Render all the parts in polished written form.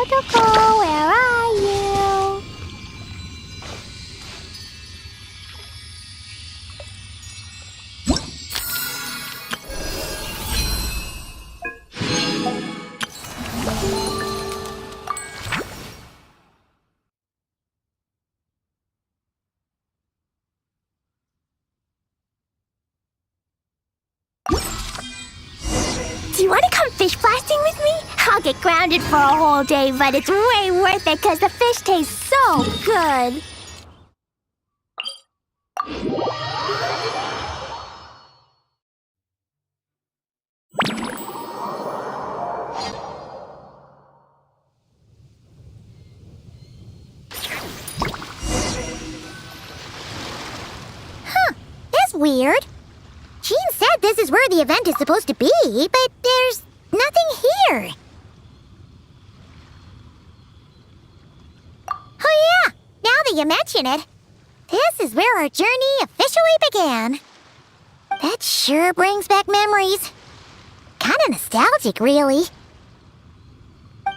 Protocol, where are you? Do you want to come fish blasting with me? I'll get grounded for a whole day, but it's way worth it because the fish taste so good. Huh, that's weird. Jean said this is where the event is supposed to be, but there's nothing here. Oh yeah, now that you mention it, this is where our journey officially began. That sure brings back memories. Kinda nostalgic, really.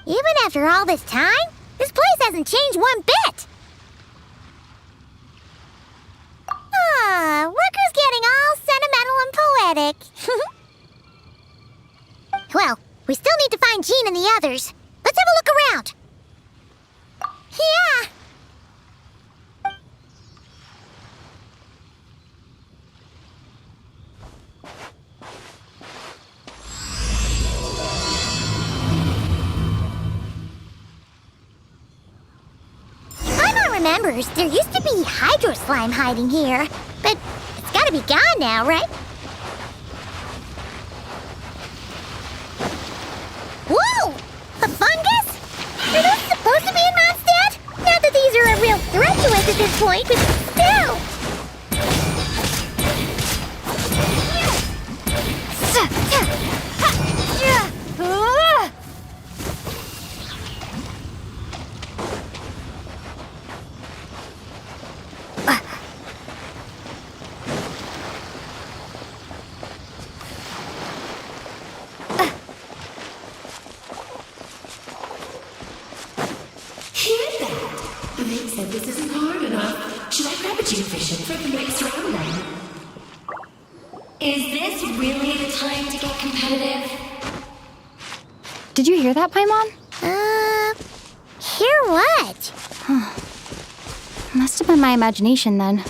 Even after all this time, this place hasn't changed one bit. Rooker's getting all sentimental and poetic. Well, we still need to find Jean and the others. Let's have a look around. Yeah. Paimon remembers there used to be hydro slime hiding here, but it's gotta be gone now, right? Whoa! A fungus? Are those supposed to be in Mondstadt? Not that these are a real threat to us at this point, but still! Nick said this isn't hard enough. Should I grab a G-Efficient for the next round then? Is this really the time to get competitive? Did you hear that, Paimon? Hear what? Must have been my imagination then.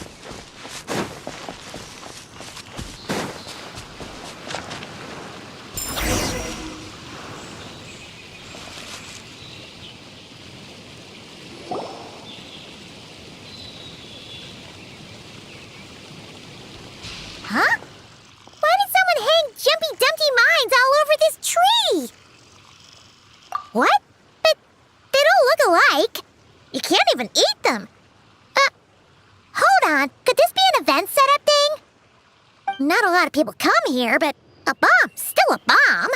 Huh? Why did someone hang Jumpy Dumpty mines all over this tree? What? But they don't look alike. You can't even eat them. Hold on. Could this be an event setup thing? Not a lot of people come here, but a bomb's still a bomb.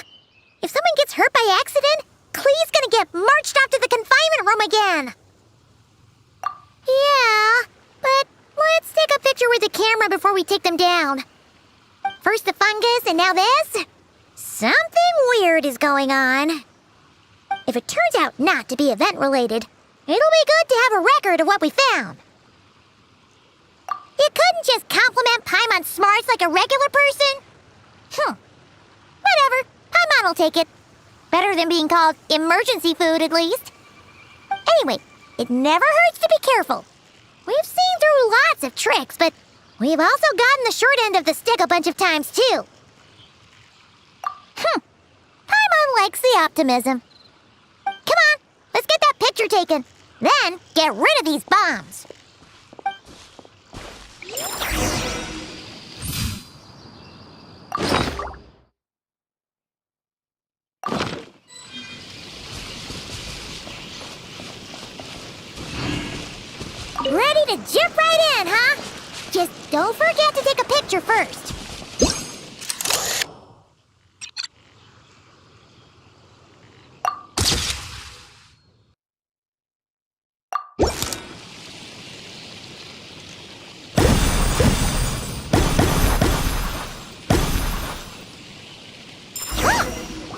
If someone gets hurt by accident, Klee's gonna get marched off to the confinement room again. Yeah, but let's take a picture with the camera before we take them down. First the fungus, and now this? Something weird is going on. If it turns out not to be event-related, it'll be good to have a record of what we found. You couldn't just compliment Paimon's smarts like a regular person? Whatever. Paimon will take it. Better than being called emergency food, at least. Anyway, it never hurts to be careful. We've seen through lots of tricks, but we've also gotten the short end of the stick a bunch of times, too. Paimon likes the optimism. Come on, let's get that picture taken. Then, get rid of these bombs. Ready to jump right in, huh? Just don't forget to take a picture first.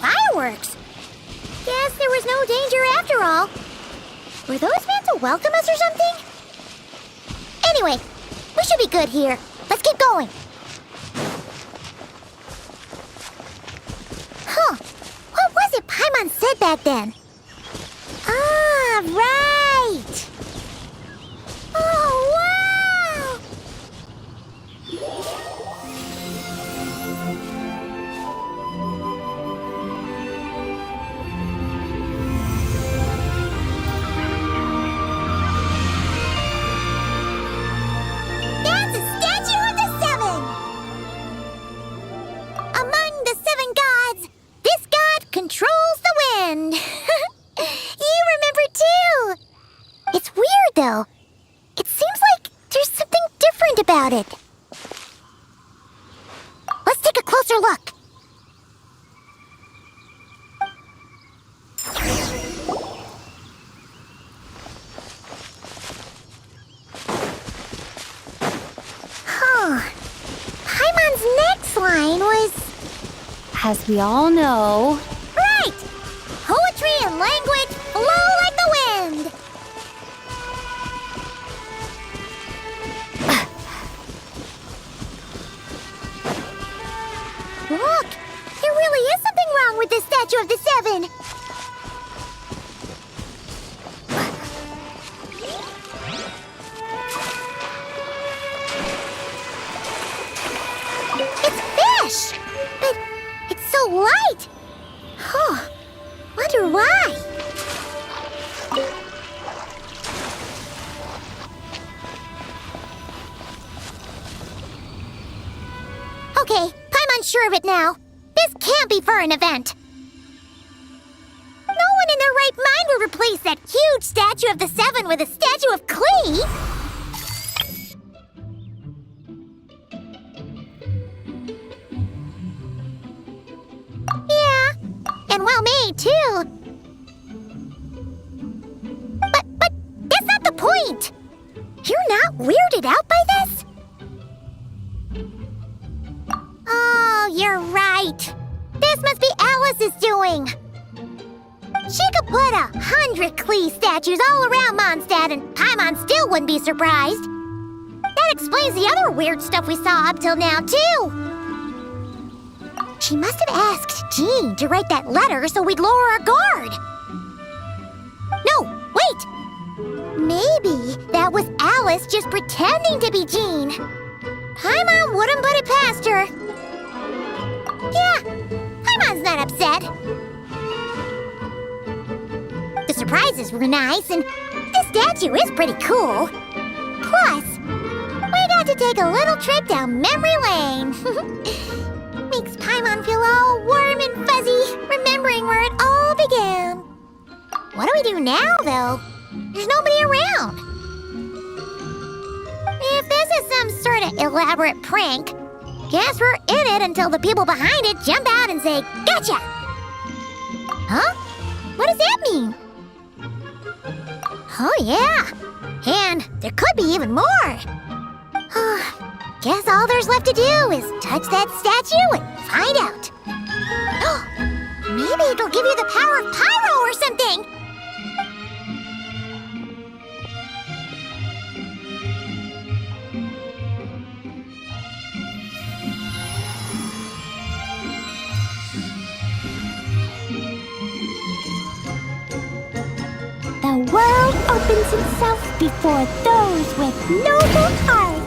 Fireworks! Guess there was no danger after all. Were those meant to welcome us or something? Anyway, we should be good here. Let's keep going. Huh. What was it Paimon said back then? Ah, right! Oh, wow! That's a statue of the seven! Among the seven gods, this god controls the wind. You remember too! It's weird though. It seems like there's something different about it. Let's take a closer look. Huh. Paimon's next line was... As we all know, Right! Poetry and language flow like the wind! Look! There really is something wrong with this statue of the seven! It's fish! But it's so light! Huh. Wonder why? Okay, Paimon's sure of it now. This can't be for an event. No one in their right mind would replace that huge statue of the seven with a statue of Klee. Yeah, and well made too. But that's not the point. You're not weirded out by this? Oh, you're right. This must be Alice's doing. She could put 100 Klee statues all around Mondstadt and Paimon still wouldn't be surprised. That explains the other weird stuff we saw up till now, too. She must have asked Jean to write that letter so we'd lower our guard. No, wait! Maybe that was Alice just pretending to be Jean. Paimon wouldn't put it past her. Yeah, Paimon's not upset. The surprises were nice, and this statue is pretty cool. Plus, we got to take a little trip down memory lane. Makes Paimon feel all warm and fuzzy, remembering where it all began. What do we do now, though? There's nobody around. If this is some sort of elaborate prank, guess we're in it until the people behind it jump out and say, "Gotcha!" Huh? What does that mean? Oh, yeah. And there could be even more. Guess all there's left to do is touch that statue and find out. Maybe it'll give you the power of pyro or something. The world opens itself before those with noble hearts.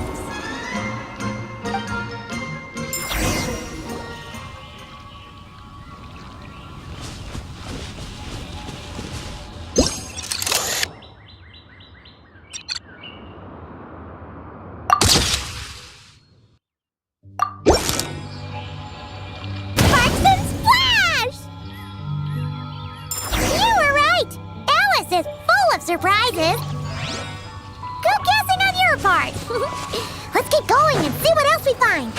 Sparks and splash! You were right! Alice is full of surprises. Good guessing on your part. Let's keep going and see what else we find.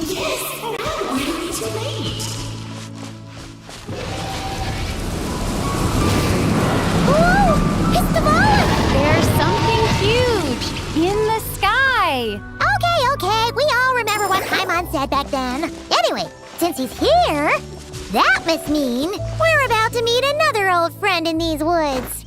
Yes, now since he's here, that must mean we're about to meet another old friend in these woods.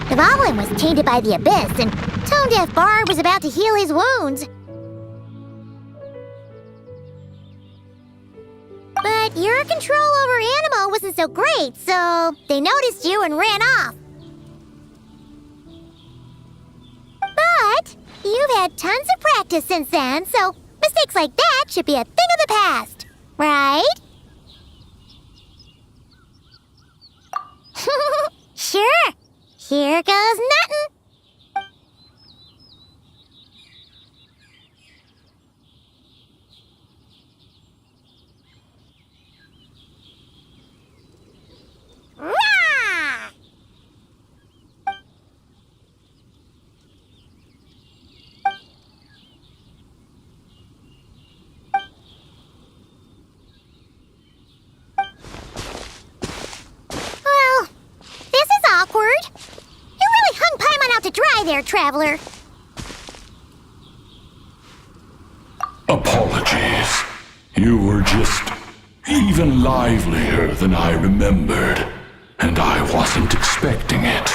The goblin was tainted by the abyss, and Tone Deaf Bard was about to heal his wounds. But your control over Animo wasn't so great, so they noticed you and ran off. But you've had tons of practice since then, so mistakes like that should be a thing of the past, right? Sure. Here goes nothing. Rah! Well, this is awkward. Hung Paimon out to dry there, traveler. Apologies. You were just even livelier than I remembered, and I wasn't expecting it.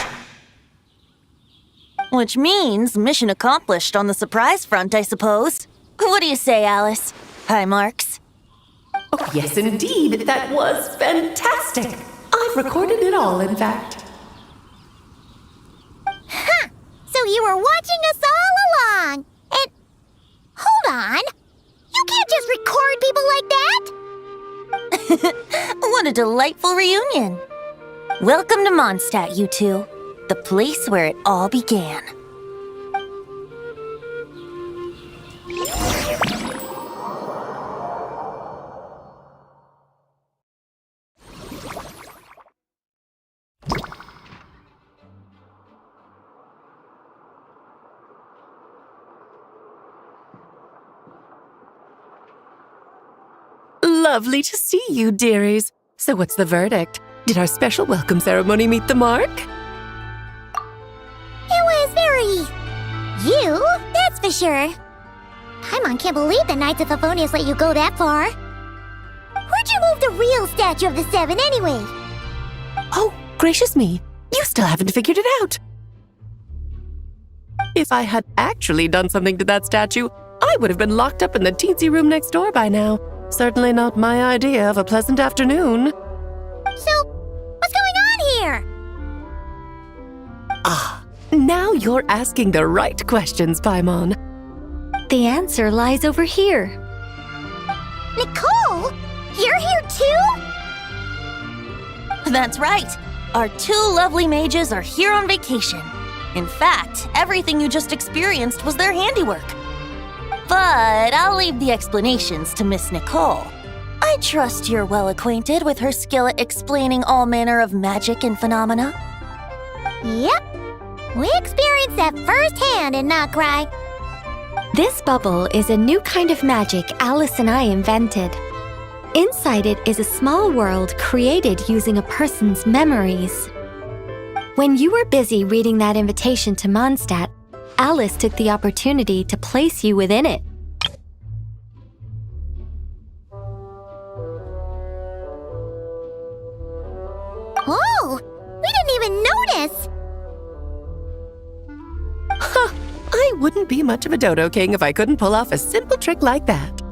Which means mission accomplished on the surprise front, I suppose. What do you say, Alice? Hi, Marks. Oh, yes, indeed. That was fantastic. I've recorded it all, in fact. So you were watching us all along, and... Hold on! You can't just record people like that! What a delightful reunion! Welcome to Mondstadt, you two. The place where it all began. Lovely to see you, dearies. So what's the verdict? Did our special welcome ceremony meet the mark? It was very... you, that's for sure. Paimon can't believe the Knights of Favonius let you go that far. Where'd you move the real statue of the Seven anyway? Oh, gracious me. You still haven't figured it out. If I had actually done something to that statue, I would have been locked up in the teensy room next door by now. Certainly not my idea of a pleasant afternoon. So, what's going on here? Ah, now you're asking the right questions, Paimon. The answer lies over here. Nicole? You're here too? That's right. Our two lovely mages are here on vacation. In fact, everything you just experienced was their handiwork. But I'll leave the explanations to Miss Nicole. I trust you're well acquainted with her skill at explaining all manner of magic and phenomena. Yep. We experienced that firsthand in Noctry. This bubble is a new kind of magic Alice and I invented. Inside it is a small world created using a person's memories. When you were busy reading that invitation to Mondstadt, Alice took the opportunity to place you within it. Oh, we didn't even notice. Huh, I wouldn't be much of a dodo king if I couldn't pull off a simple trick like that.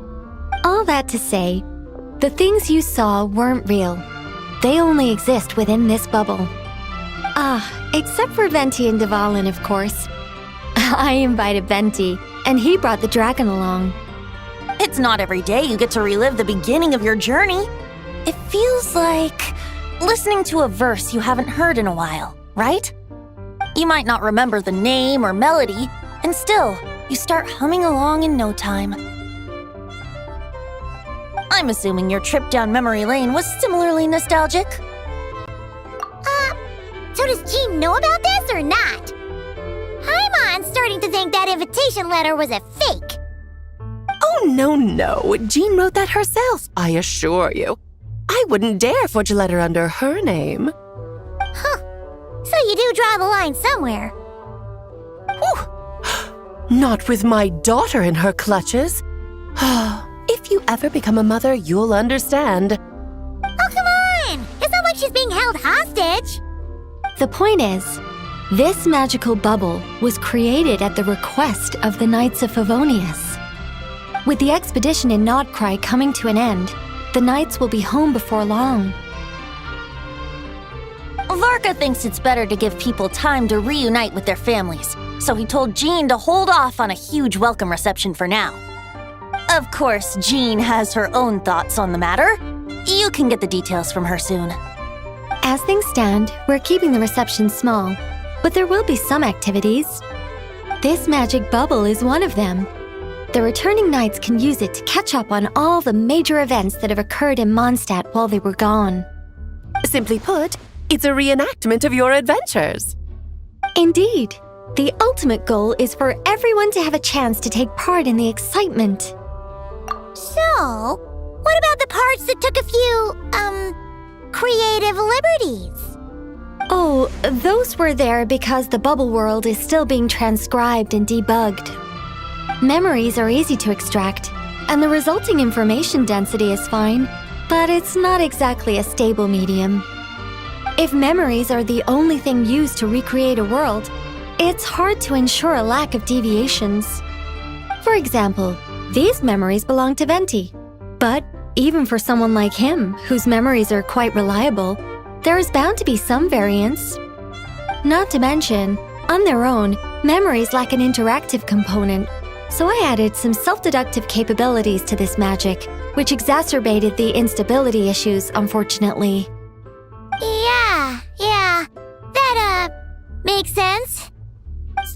All that to say, the things you saw weren't real. They only exist within this bubble. Ah, except for Venti and Dvalin, of course. I invited Venti, and he brought the dragon along. It's not every day you get to relive the beginning of your journey. It feels like listening to a verse you haven't heard in a while, right? You might not remember the name or melody, and still, you start humming along in no time. I'm assuming your trip down memory lane was similarly nostalgic. So does Jean know about this or not? Paimon's starting to think that invitation letter was a fake. Oh, no. Jean wrote that herself, I assure you. I wouldn't dare forge a letter under her name. So you do draw the line somewhere. Not with my daughter in her clutches. If you ever become a mother, you'll understand. Oh, come on! It's not like she's being held hostage. The point is, this magical bubble was created at the request of the Knights of Favonius. With the expedition in Nodcry coming to an end, the Knights will be home before long. Varka thinks it's better to give people time to reunite with their families, so he told Jean to hold off on a huge welcome reception for now. Of course, Jean has her own thoughts on the matter. You can get the details from her soon. As things stand, we're keeping the reception small, but there will be some activities. This magic bubble is one of them. The returning knights can use it to catch up on all the major events that have occurred in Mondstadt while they were gone. Simply put, it's a reenactment of your adventures. Indeed. The ultimate goal is for everyone to have a chance to take part in the excitement. So, what about the parts that took a few, creative liberties? Oh, those were there because the bubble world is still being transcribed and debugged. Memories are easy to extract, and the resulting information density is fine, but it's not exactly a stable medium. If memories are the only thing used to recreate a world, it's hard to ensure a lack of deviations. For example, these memories belong to Venti, but even for someone like him, whose memories are quite reliable, there is bound to be some variance. Not to mention, on their own, memories lack an interactive component, so I added some self-deductive capabilities to this magic, which exacerbated the instability issues, unfortunately. Yeah. That, makes sense.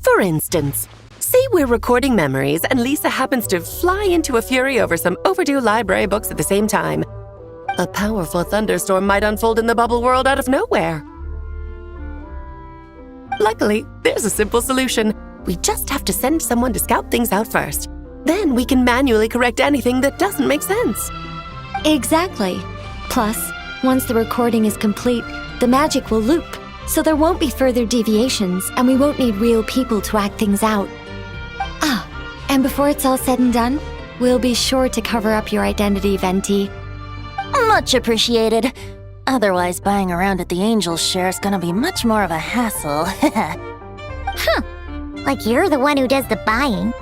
For instance, say we're recording memories and Lisa happens to fly into a fury over some overdue library books at the same time. A powerful thunderstorm might unfold in the bubble world out of nowhere. Luckily, there's a simple solution. We just have to send someone to scout things out first. Then we can manually correct anything that doesn't make sense. Exactly. Plus, once the recording is complete, the magic will loop, so there won't be further deviations and we won't need real people to act things out. And before it's all said and done, we'll be sure to cover up your identity, Venti. Much appreciated. Otherwise, buying around at the Angel's share is gonna be much more of a hassle. Like you're the one who does the buying.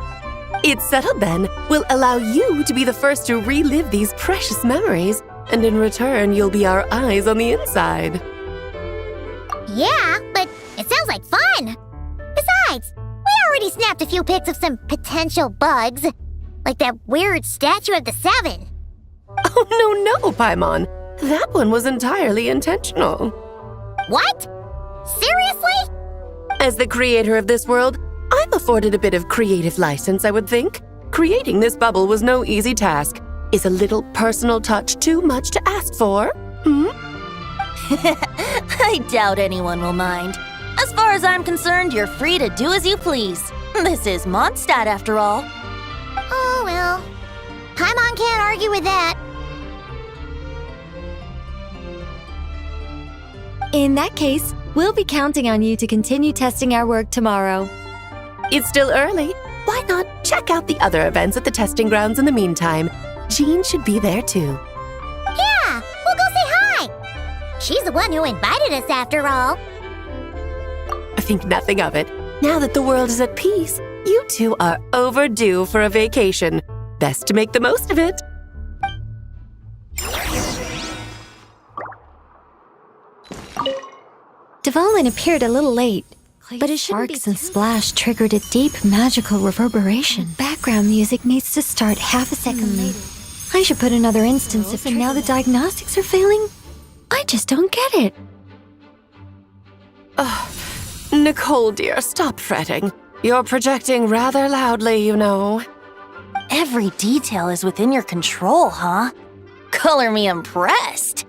It's settled then. We'll allow you to be the first to relive these precious memories, and in return, you'll be our eyes on the inside. Yeah, but it sounds like fun. Besides, we already snapped a few pics of some potential bugs, like that weird statue of the Seven. Oh, no, Paimon. That one was entirely intentional. What? Seriously? As the creator of this world, I'm afforded a bit of creative license, I would think. Creating this bubble was no easy task. Is a little personal touch too much to ask for? I doubt anyone will mind. As far as I'm concerned, you're free to do as you please. This is Mondstadt, after all. Oh, well. Paimon can't argue with that. In that case, we'll be counting on you to continue testing our work tomorrow. It's still early. Why not check out the other events at the testing grounds in the meantime? Jean should be there too. Yeah, we'll go say hi. She's the one who invited us, after all. Think nothing of it. Now that the world is at peace, you two are overdue for a vacation. Best to make the most of it. Dvalin appeared a little late, but his sparks and splash triggered a deep magical reverberation. Background music needs to start half a second later. I should put another instance if now the diagnostics are failing. I just don't get it. Nicole, dear, stop fretting. You're projecting rather loudly, you know. Every detail is within your control, huh? Color me impressed.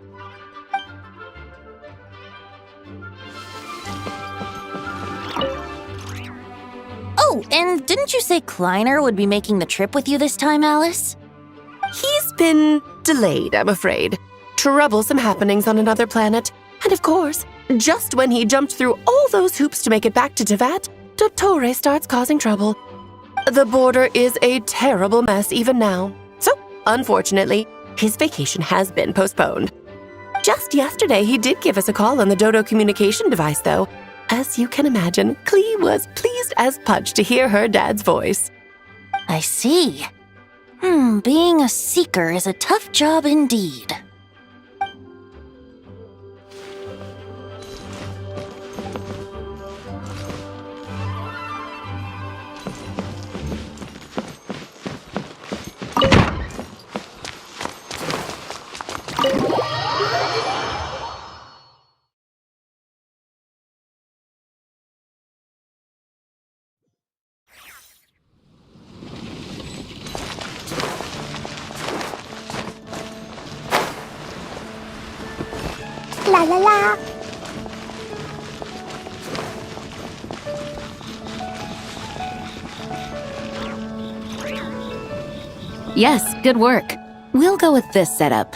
Oh, and didn't you say Kleiner would be making the trip with you this time, Alice? He's been delayed, I'm afraid. Troublesome happenings on another planet. And of course, just when he jumped through all those hoops to make it back to Tevat, Dottore starts causing trouble. The border is a terrible mess even now. So, unfortunately, his vacation has been postponed. Just yesterday, he did give us a call on the Dodo communication device, though. As you can imagine, Klee was pleased as punch to hear her dad's voice. I see. Being a seeker is a tough job indeed. La la la. Yes, good work. We'll go with this setup.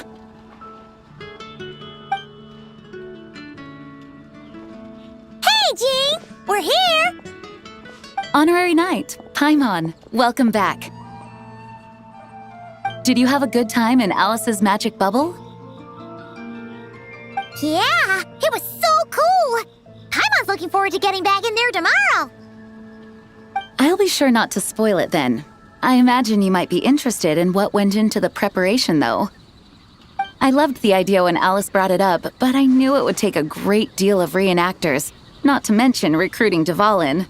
Hey, Jean! We're here! Honorary Knight, Paimon, welcome back. Did you have a good time in Alice's magic bubble? Yeah, it was so cool! Paimon's looking forward to getting back in there tomorrow! I'll be sure not to spoil it then. I imagine you might be interested in what went into the preparation, though. I loved the idea when Alice brought it up, but I knew it would take a great deal of reenactors, not to mention recruiting Dvalin.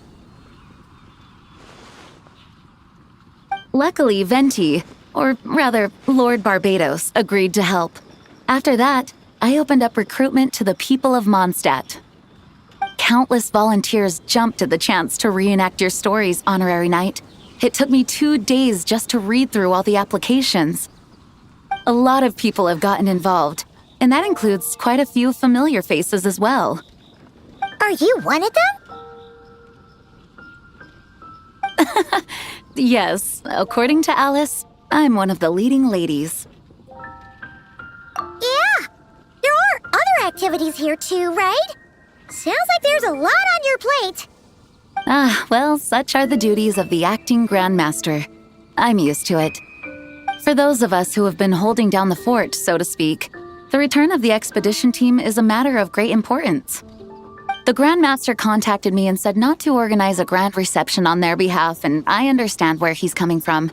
Luckily, Venti, or rather, Lord Barbados, agreed to help. After that, I opened up recruitment to the people of Mondstadt. Countless volunteers jumped at the chance to reenact your stories, Honorary Knight. It took me 2 days just to read through all the applications. A lot of people have gotten involved, and that includes quite a few familiar faces as well. Are you one of them? Yes, according to Alice, I'm one of the leading ladies. Yeah, there are other activities here too, right? Sounds like there's a lot on your plate. Well, such are the duties of the acting Grandmaster. I'm used to it. For those of us who have been holding down the fort, so to speak, the return of the expedition team is a matter of great importance. The Grandmaster contacted me and said not to organize a grand reception on their behalf, and I understand where he's coming from.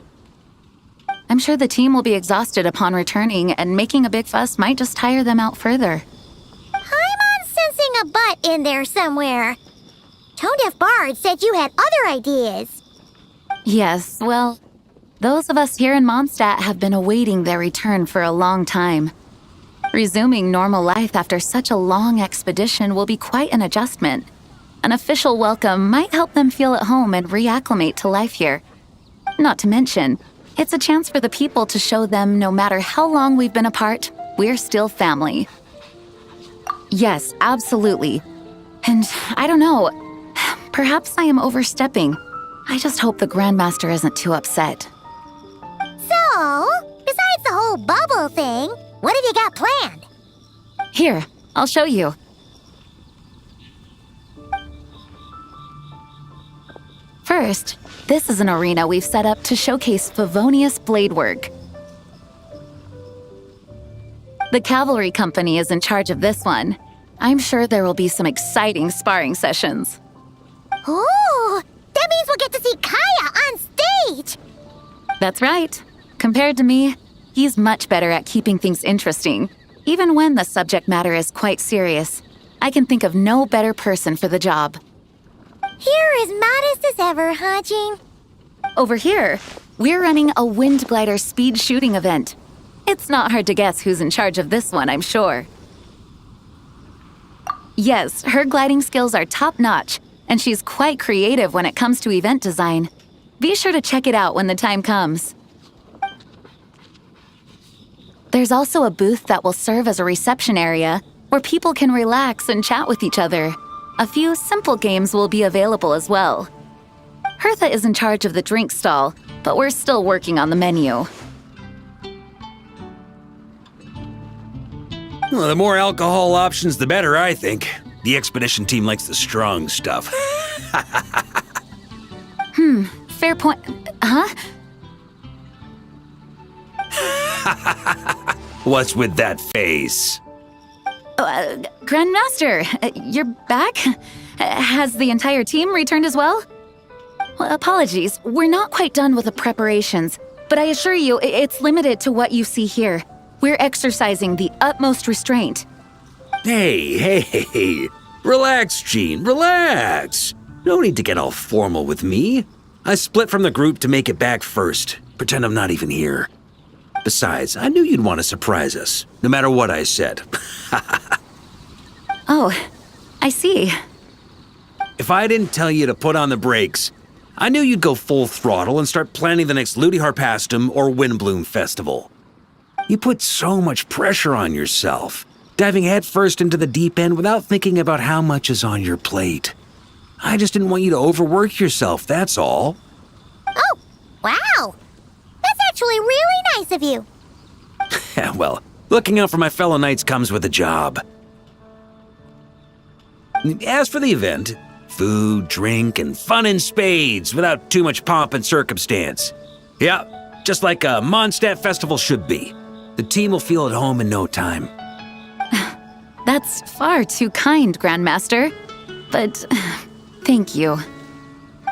I'm sure the team will be exhausted upon returning, and making a big fuss might just tire them out further. I'm sensing a butt in there somewhere. Tone Deaf Bard said you had other ideas. Yes, well, those of us here in Mondstadt have been awaiting their return for a long time. Resuming normal life after such a long expedition will be quite an adjustment. An official welcome might help them feel at home and reacclimate to life here. Not to mention, it's a chance for the people to show them no matter how long we've been apart, we're still family. Yes, absolutely. And I don't know, perhaps I am overstepping. I just hope the Grandmaster isn't too upset. So, besides the whole bubble thing, what have you got planned? Here, I'll show you. First, this is an arena we've set up to showcase Favonius blade work. The cavalry company is in charge of this one. I'm sure there will be some exciting sparring sessions. Ooh, that means we'll get to see Kaya on stage! That's right. Compared to me, he's much better at keeping things interesting, even when the subject matter is quite serious. I can think of no better person for the job. You're as modest as ever, huh, Jean? Over here, we're running a wind glider speed shooting event. It's not hard to guess who's in charge of this one, I'm sure. Yes, her gliding skills are top-notch, and she's quite creative when it comes to event design. Be sure to check it out when the time comes. There's also a booth that will serve as a reception area where people can relax and chat with each other. A few simple games will be available as well. Hertha is in charge of the drink stall, but we're still working on the menu. Well, the more alcohol options, the better, I think. The expedition team likes the strong stuff. Fair point. Huh? What's with that face? Grandmaster, you're back? Has the entire team returned as well? Well, apologies, we're not quite done with the preparations, but I assure you, it's limited to what you see here. We're exercising the utmost restraint. Hey. Relax, Jean, relax. No need to get all formal with me. I split from the group to make it back first. Pretend I'm not even here. Besides, I knew you'd want to surprise us, no matter what I said. Oh, I see. If I didn't tell you to put on the brakes, I knew you'd go full throttle and start planning the next Ludi Harpastum or Windbloom Festival. You put so much pressure on yourself, diving headfirst into the deep end without thinking about how much is on your plate. I just didn't want you to overwork yourself, that's all. Oh, wow. That's actually really nice of you. Well, looking out for my fellow knights comes with a job. As for the event, food, drink, and fun in spades without too much pomp and circumstance. Yeah, just like a Mondstadt festival should be. The team will feel at home in no time. That's far too kind, Grandmaster. But thank you.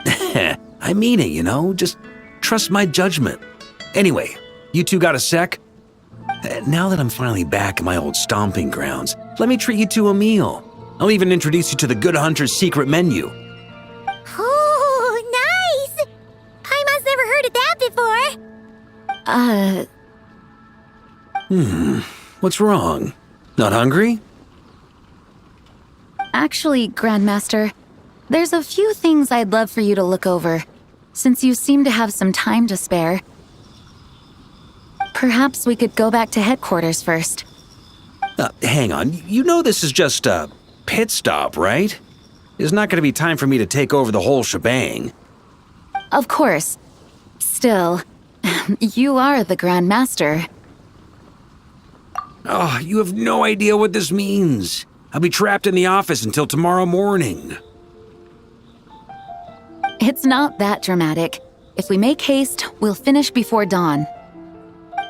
I mean it, you know? Just trust my judgment. Anyway, you two got a sec? Now that I'm finally back in my old stomping grounds, let me treat you to a meal. I'll even introduce you to the Good Hunter's secret menu. Oh, nice! Paimon's never heard of that before. What's wrong? Not hungry? Actually, Grandmaster, there's a few things I'd love for you to look over, since you seem to have some time to spare. Perhaps we could go back to headquarters first. Hang on, you know this is just a pit stop, right? There's not going to be time for me to take over the whole shebang. Of course. Still, you are the Grandmaster. Oh, you have no idea what this means. I'll be trapped in the office until tomorrow morning. It's not that dramatic. If we make haste, we'll finish before dawn.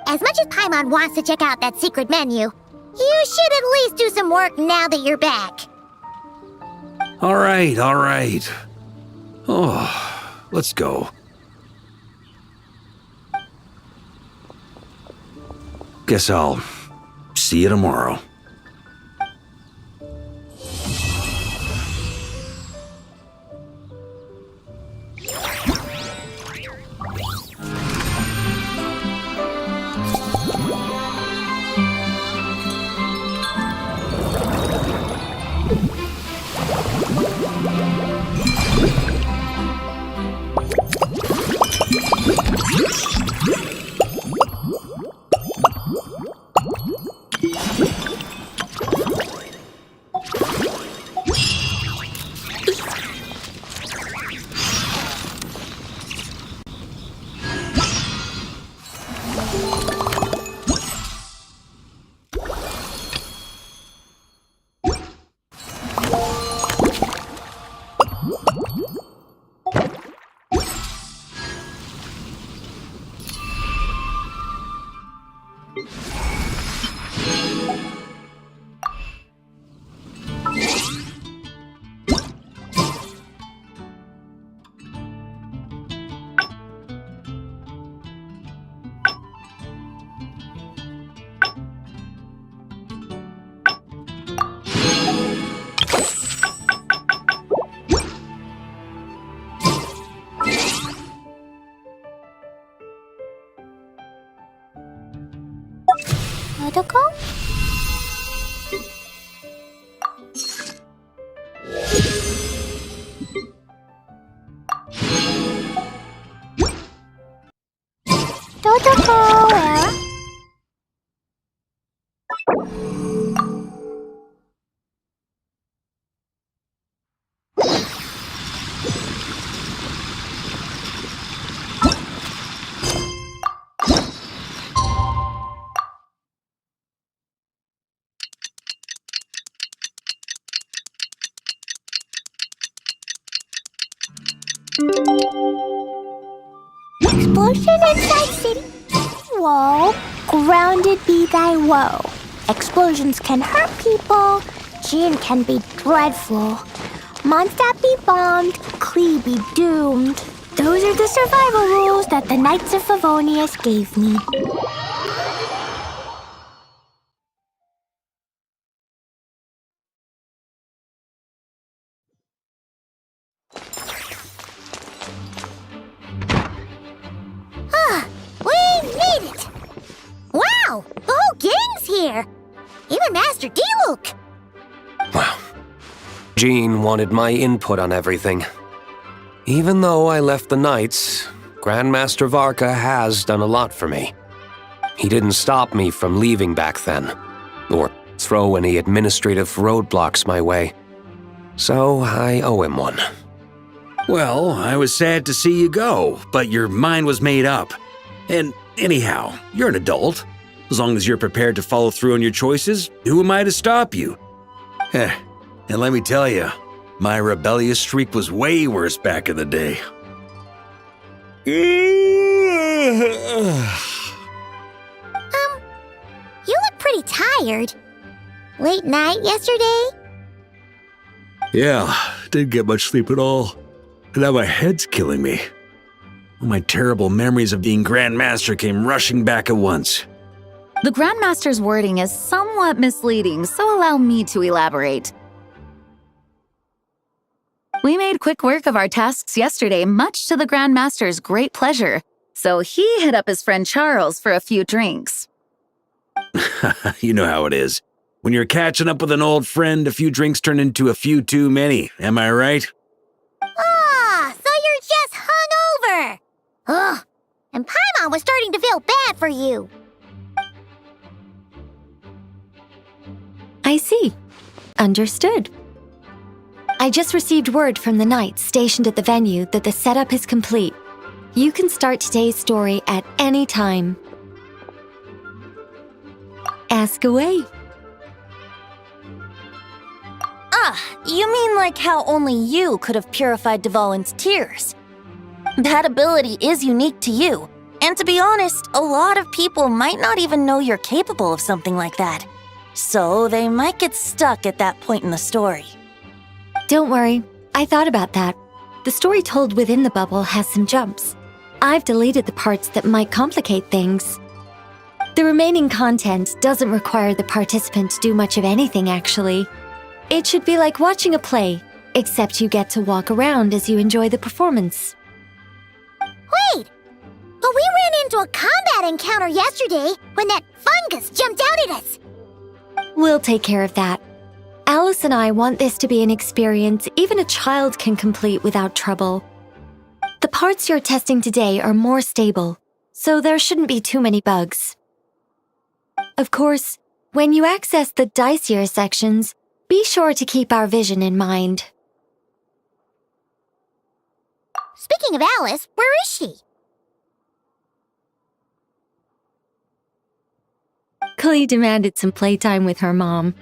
As much as Paimon wants to check out that secret menu, you should at least do some work now that you're back. All right. Oh, let's go. Guess I'll see you tomorrow. Totoko, where? Explosion inside city. Whoa, grounded be thy woe. Explosions can hurt people. Gin can be dreadful. Mondstadt be bombed. Klee be doomed. Those are the survival rules that the Knights of Favonius gave me. We made it! Wow! The whole gang's here! Even Master D-Luke! Wow. Jean wanted my input on everything. Even though I left the Knights, Grandmaster Varka has done a lot for me. He didn't stop me from leaving back then, or throw any administrative roadblocks my way. So I owe him one. Well, I was sad to see you go, but your mind was made up. And anyhow, you're an adult. As long as you're prepared to follow through on your choices, who am I to stop you? And let me tell you, my rebellious streak was way worse back in the day. You look pretty tired. Late night yesterday? Yeah, didn't get much sleep at all. And now my head's killing me. All my terrible memories of being Grand Master came rushing back at once. The Grandmaster's wording is somewhat misleading, so allow me to elaborate. We made quick work of our tasks yesterday, much to the Grandmaster's great pleasure, so he hit up his friend Charles for a few drinks. You know how it is. When you're catching up with an old friend, a few drinks turn into a few too many, am I right? Ah, so you're just hungover! Ugh, and Paimon was starting to feel bad for you. I see. Understood. I just received word from the Knights stationed at the venue that the setup is complete. You can start today's story at any time. Ask away. You mean like how only you could have purified Dvalin's tears? That ability is unique to you, and to be honest, a lot of people might not even know you're capable of something like that. So they might get stuck at that point in the story. Don't worry, I thought about that. The story told within the bubble has some jumps. I've deleted the parts that might complicate things. The remaining content doesn't require the participant to do much of anything, actually. It should be like watching a play, except you get to walk around as you enjoy the performance. Wait! But we ran into a combat encounter yesterday when that fungus jumped out at us! We'll take care of that. Alice and I want this to be an experience even a child can complete without trouble. The parts you're testing today are more stable, so there shouldn't be too many bugs. Of course, when you access the dicier sections, be sure to keep our vision in mind. Speaking of Alice, where is she? Klee demanded some playtime with her mom.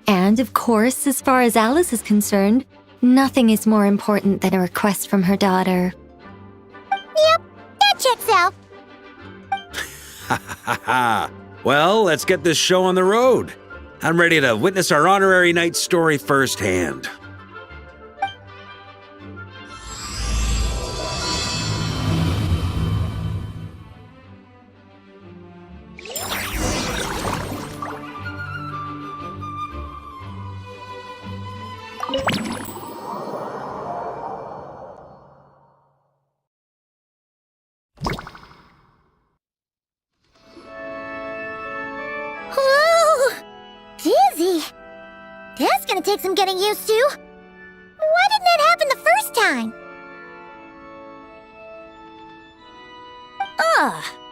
And of course, as far as Alice is concerned, nothing is more important than a request from her daughter. Yep, that checks out. Ha ha ha! Well, let's get this show on the road. I'm ready to witness our honorary knight story firsthand. Dizzy. That's gonna take some getting used to. Why didn't that happen the first time?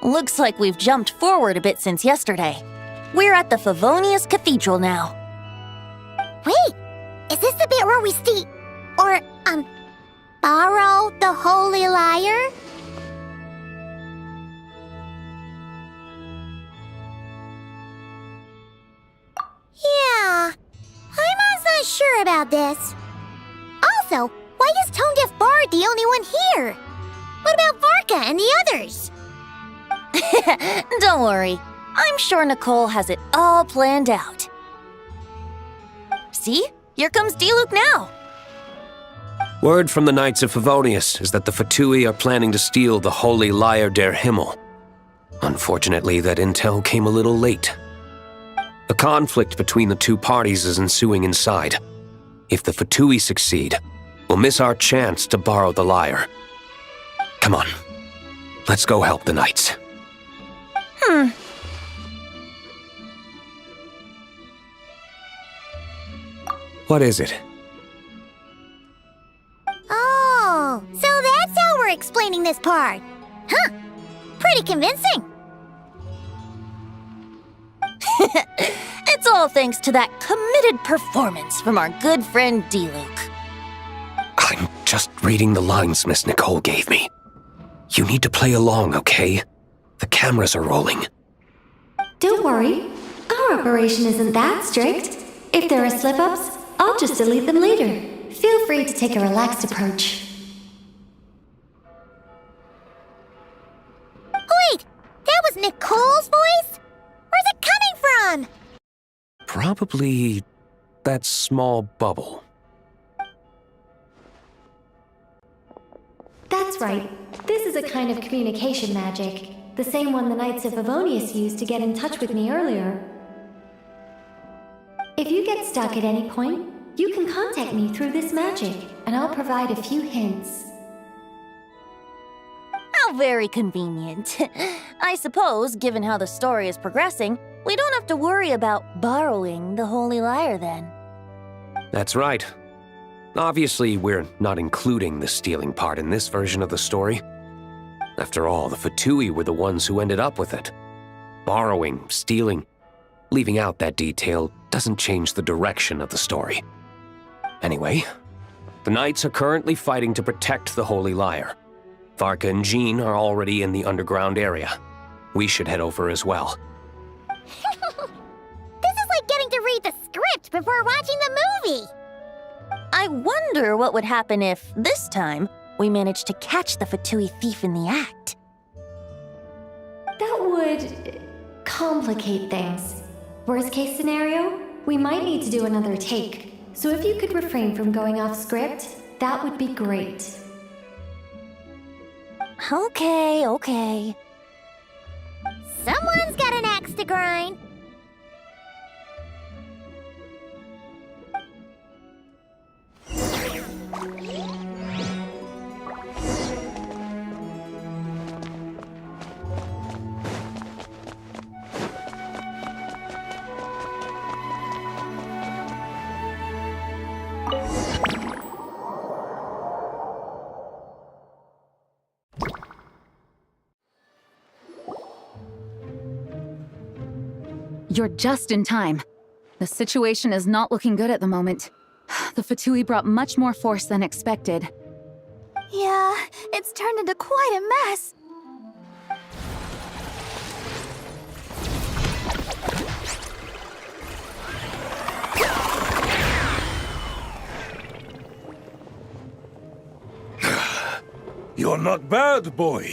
Looks like we've jumped forward a bit since yesterday. We're at the Favonius Cathedral now. Wait, is this the bit where we borrow the Holy Lyre? Yeah, I'm not sure about this. Also, why is Tone Deaf Bard the only one here? What about Varka and the others? Don't worry. I'm sure Nicole has it all planned out. See? Here comes Diluc now. Word from the Knights of Favonius is that the Fatui are planning to steal the Holy Lyre der Himmel. Unfortunately, that intel came a little late. A conflict between the two parties is ensuing inside. If the Fatui succeed, we'll miss our chance to borrow the lyre. Come on, let's go help the Knights. What is it? Oh, so that's how we're explaining this part. Huh, pretty convincing. It's all thanks to that committed performance from our good friend Diluc. I'm just reading the lines Miss Nicole gave me. You need to play along, okay? The cameras are rolling. Don't worry, our operation isn't that strict. If there are slip-ups, I'll just delete them later. Feel free to take a relaxed approach. Wait, that was Nicole's voice? Where's it coming from? Probably that small bubble. That's right. This is a kind of communication magic. The same one the Knights of Favonius used to get in touch with me earlier. If you get stuck at any point, you can contact me through this magic, and I'll provide a few hints. How very convenient. I suppose, given how the story is progressing, we don't have to worry about borrowing the Holy Lyre then. That's right. Obviously, we're not including the stealing part in this version of the story. After all, the Fatui were the ones who ended up with it. Borrowing, stealing, leaving out that detail doesn't change the direction of the story. Anyway, the Knights are currently fighting to protect the Holy Lyre. Varka and Jean are already in the underground area. We should head over as well. This is like getting to read the script before watching the movie. I wonder what would happen if, this time, we managed to catch the Fatui thief in the act. That would complicate things. Worst case scenario, we might need to do another take. So if you could refrain from going off script, that would be great. Okay. Someone's got an axe to grind. You're just in time. The situation is not looking good at the moment. The Fatui brought much more force than expected. Yeah, it's turned into quite a mess. You're not bad, boy.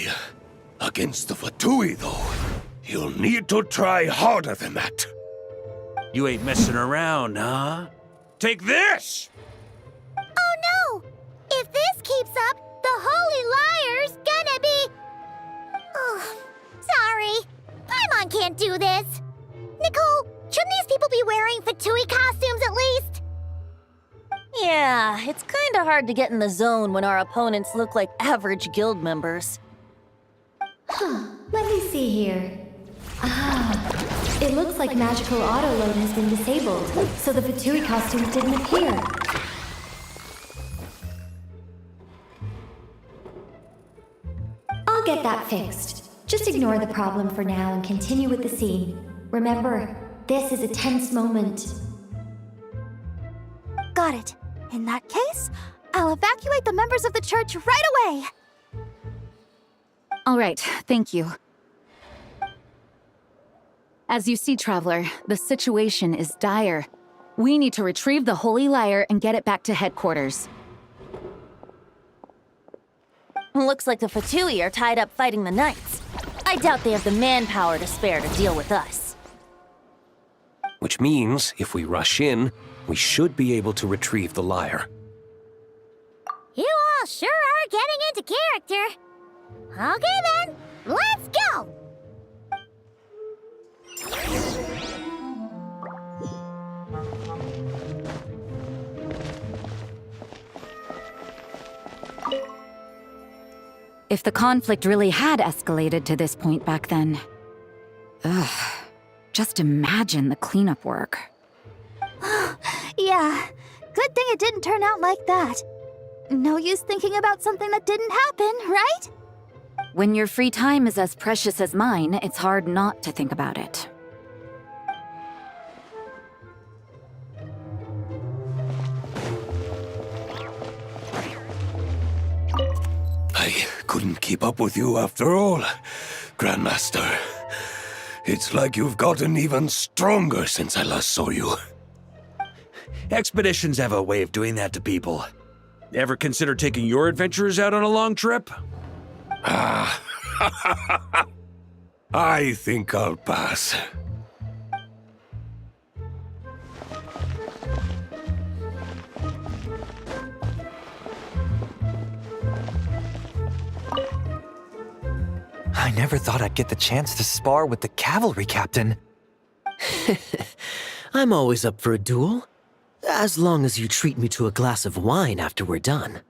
Against the Fatui, though, you'll need to try harder than that. You ain't messing around, huh? Take this! Oh no! If this keeps up, the Holy Lyre's gonna be... Oh, sorry. Paimon can't do this. Nicole, shouldn't these people be wearing Fatui costumes at least? Yeah, it's kinda hard to get in the zone when our opponents look like average guild members. Let me see here. It looks like magical auto-load has been disabled, so the Fatui costumes didn't appear. I'll get that fixed. Just ignore the problem for now and continue with the scene. Remember, This is a tense moment. Got it. In that case, I'll evacuate the members of the church right away. All right, thank you. As you see, Traveler, the situation is dire. We need to retrieve the Holy Lyre and get it back to headquarters. Looks like the Fatui are tied up fighting the Knights. I doubt they have the manpower to spare to deal with us. Which means, if we rush in, we should be able to retrieve the lyre. You all sure are getting into character. Okay then, let's go! If the conflict really had escalated to this point back then... just imagine the cleanup work. Yeah, good thing it didn't turn out like that. No use thinking about something that didn't happen, right? When your free time is as precious as mine, it's hard not to think about it. I couldn't keep up with you after all, Grandmaster. It's like you've gotten even stronger since I last saw you. Expeditions have a way of doing that to people. Ever consider taking your adventurers out on a long trip? I think I'll pass. I never thought I'd get the chance to spar with the cavalry captain. I'm always up for a duel, as long as you treat me to a glass of wine after we're done.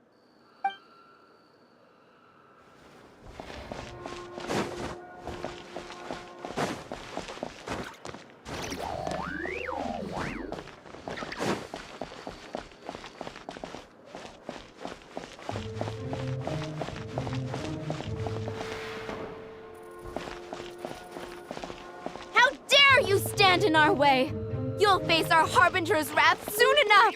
You stand in our way. You'll face our Harbinger's wrath soon enough.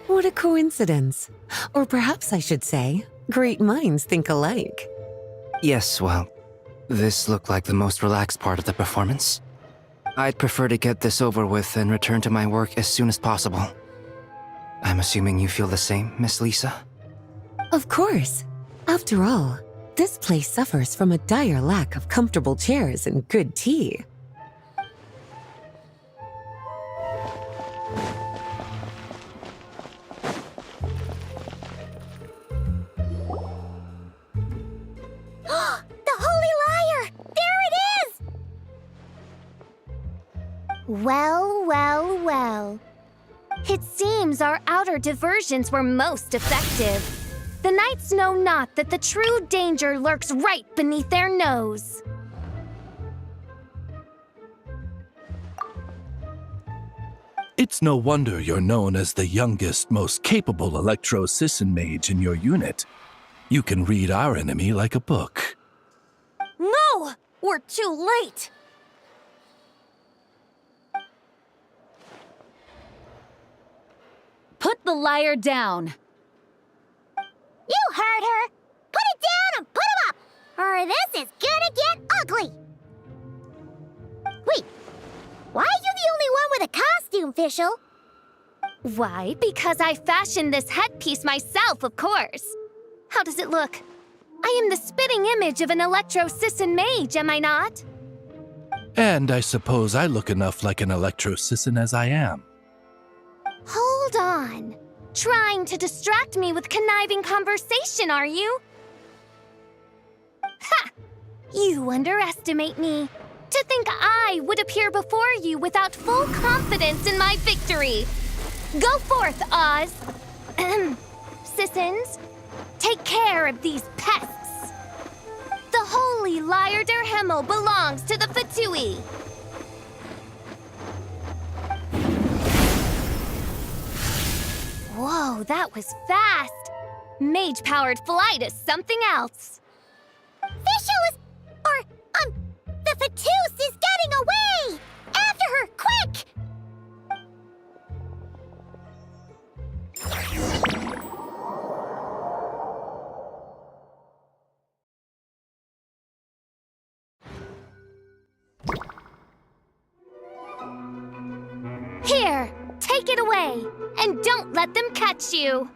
What a coincidence. Or perhaps I should say, great minds think alike. Yes, well, this looked like the most relaxed part of the performance. I'd prefer to get this over with and return to my work as soon as possible. I'm assuming you feel the same, Miss Lisa? Of course. After all, this place suffers from a dire lack of comfortable chairs and good tea. Well, well, well. It seems our outer diversions were most effective. The knights know not that the true danger lurks right beneath their nose. It's no wonder you're known as the youngest, most capable electro-Sisson mage in your unit. You can read our enemy like a book. No! We're too late! Put the lyre down! You heard her! Put it down and put him up! Or this is gonna get ugly! Wait, why are you the only one with a costume, Fischl? Why? Because I fashioned this headpiece myself, of course. How does it look? I am the spitting image of an electro-Sisson mage, am I not? And I suppose I look enough like an electro-Sisson as I am. Hold on. Trying to distract me with conniving conversation, are you? Ha! You underestimate me. To think I would appear before you without full confidence in my victory. Go forth, Oz. Sissons, take care of these pests. The holy Lyre der Himmel belongs to the Fatui. that was fast! Mage-powered flight is something else. The Fatus is getting away! After her, quick! Here, take it away, and don't let them catch you.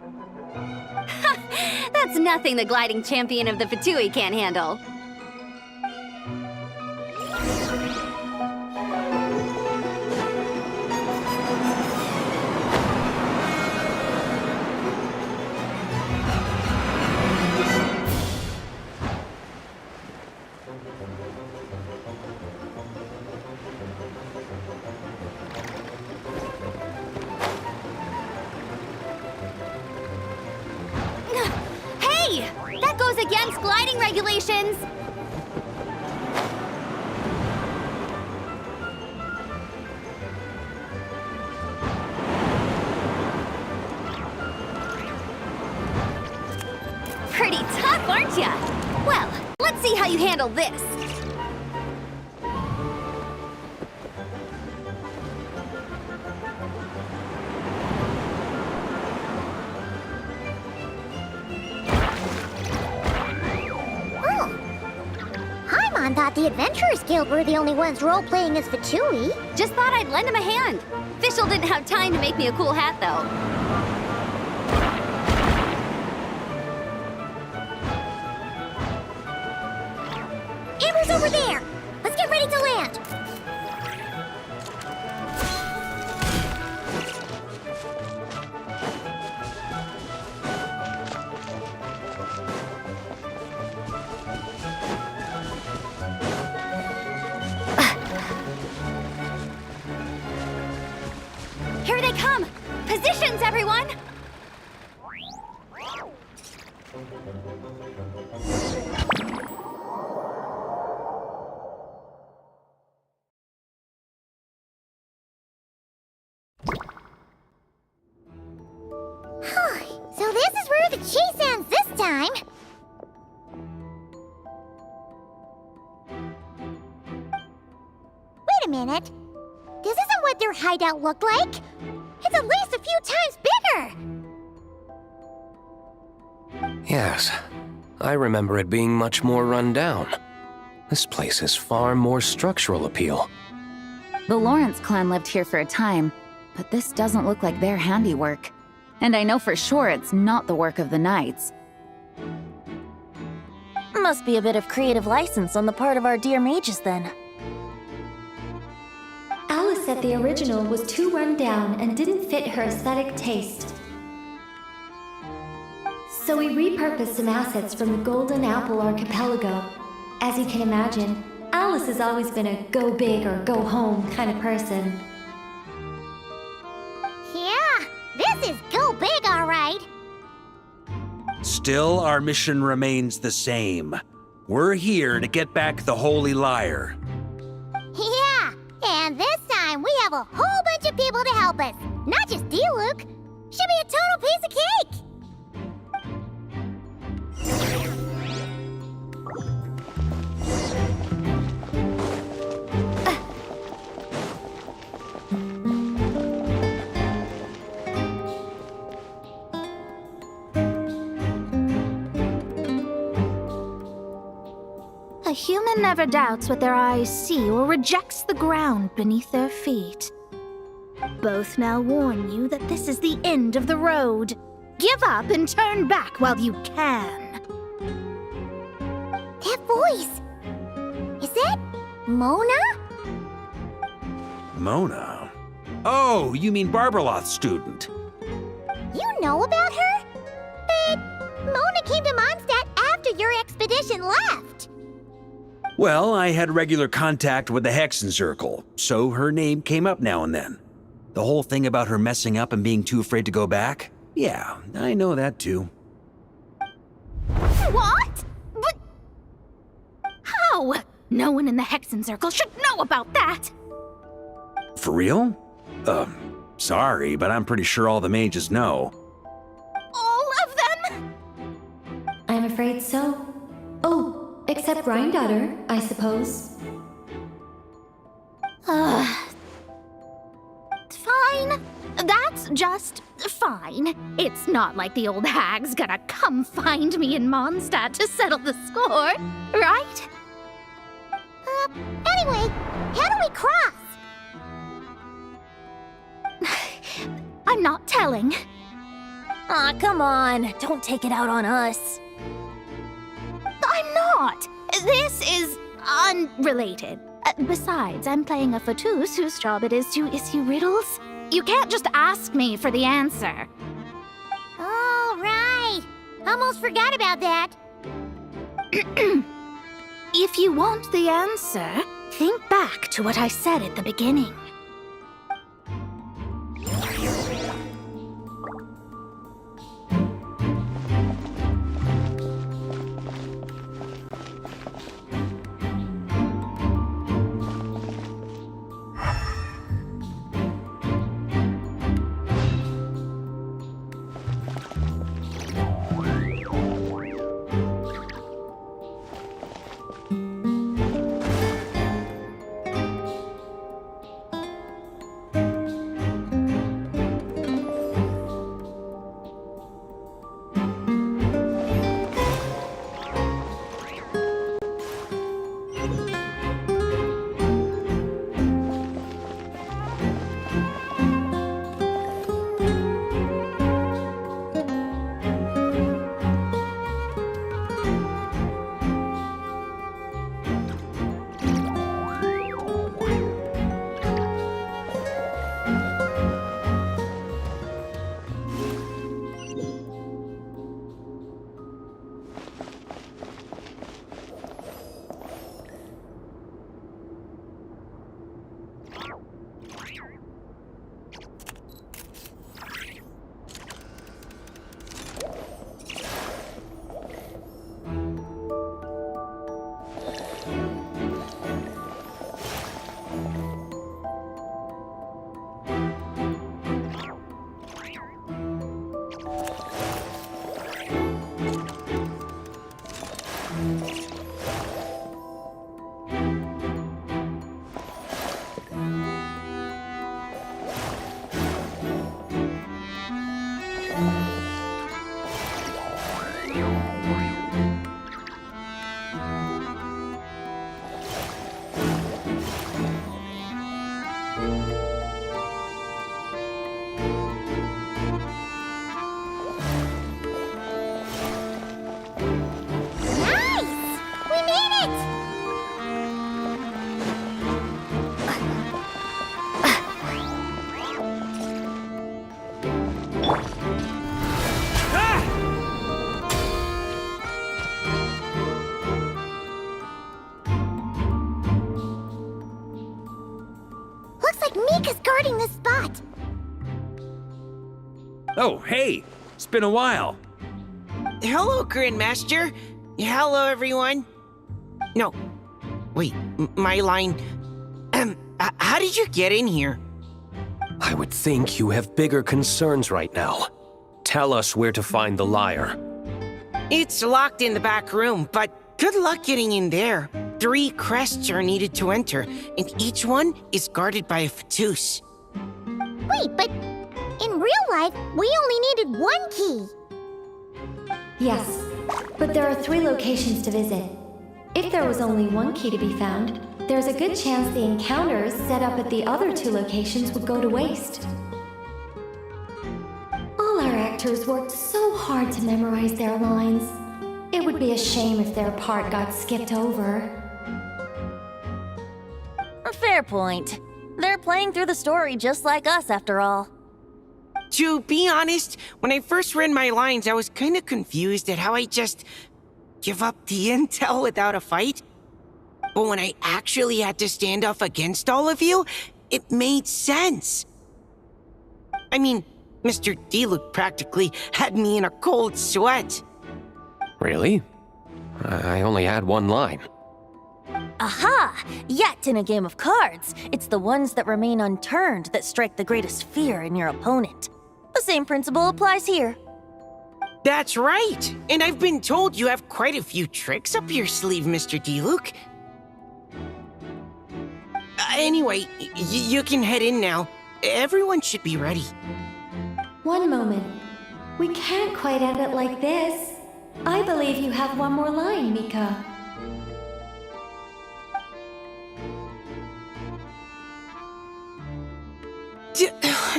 That's nothing the gliding champion of the Fatui can't handle. Hey! That goes against gliding regulations! Pretty tough, aren't ya? Well, let's see how you handle this. Paimon thought the Adventurers Guild were the only ones role-playing as Fatui. Just thought I'd lend him a hand. Fischl didn't have time to make me a cool hat, though. Amber's over there! Let's get ready to land! Here they come! Positions, everyone! So this is where the chase ends this time! Wait a minute! This isn't what their hideout looked like! It's at least a few times bigger! Yes, I remember it being much more run down. This place has far more structural appeal. The Lawrence clan lived here for a time, but this doesn't look like their handiwork. And I know for sure it's not the work of the Knights. Must be a bit of creative license on the part of our dear mages, then. Alice said the original was too run down and didn't fit her aesthetic taste. So we repurposed some assets from the Golden Apple Archipelago. As you can imagine, Alice has always been a go big or go home kind of person. Yeah, this is go big, all right! Still, our mission remains the same. We're here to get back the Holy Lyre. Yeah, and this time we have a whole bunch of people to help us. Not just D-Luke. Should be a total piece of cake! A human never doubts what their eyes see or rejects the ground beneath their feet. Both now warn you that this is the end of the road. Give up and turn back while you can. That voice! Is that Mona? Mona? Oh, you mean Barberloth's student. You know about her? But Mona came to Mondstadt after your expedition left. Well, I had regular contact with the Hexen Circle, so her name came up now and then. The whole thing about her messing up and being too afraid to go back? Yeah, I know that too. What? But... how? No one in the Hexen Circle should know about that! For real? Sorry, but I'm pretty sure all the mages know. so. Oh, except granddaughter, I suppose. Fine. That's just fine. It's not like the old hag's gonna come find me in Mondstadt to settle the score, right? Anyway, how do we cross? I'm not telling. Aw, come on. Don't take it out on us. I'm not. This is unrelated. Besides, I'm playing a fatus whose job it is to issue riddles. You can't just ask me for the answer. All right. Almost forgot about that. If you want the answer, think back to what I said at the beginning. Mika's guarding this spot. Oh, hey! It's been a while. Hello, Grandmaster. Hello, everyone. No. Wait, my line. How did you get in here? I would think you have bigger concerns right now. Tell us where to find the lyre. It's locked in the back room, but good luck getting in there. 3 crests are needed to enter, and each one is guarded by a fatus. Wait, but in real life, we only needed 1 key. Yes, but there are 3 locations to visit. If there was only 1 key to be found, there's a good chance the encounters set up at the other 2 locations would go to waste. All our actors worked so hard to memorize their lines. It would be a shame if their part got skipped over. A fair point. They're playing through the story just like us, after all. To be honest, when I first read my lines, I was kind of confused at how I just give up the intel without a fight. But when I actually had to stand up against all of you, it made sense. I mean, Mr. Diluc practically had me in a cold sweat. Really? I only had 1 line. Aha! Yet in a game of cards, it's the ones that remain unturned that strike the greatest fear in your opponent. The same principle applies here. That's right. And I've been told you have quite a few tricks up your sleeve, Mr. D-Luke. Anyway, you can head in now. Everyone should be ready. One moment. We can't quite end it like this. I believe you have one more line, Mika.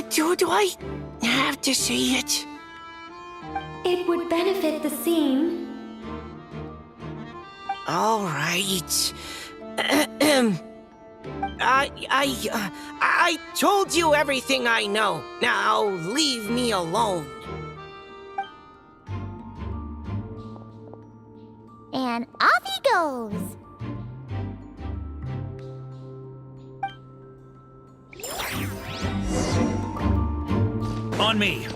Do I have to say it? It would benefit the scene. All right. I told you everything I know. Now leave me alone. And off he goes. On me.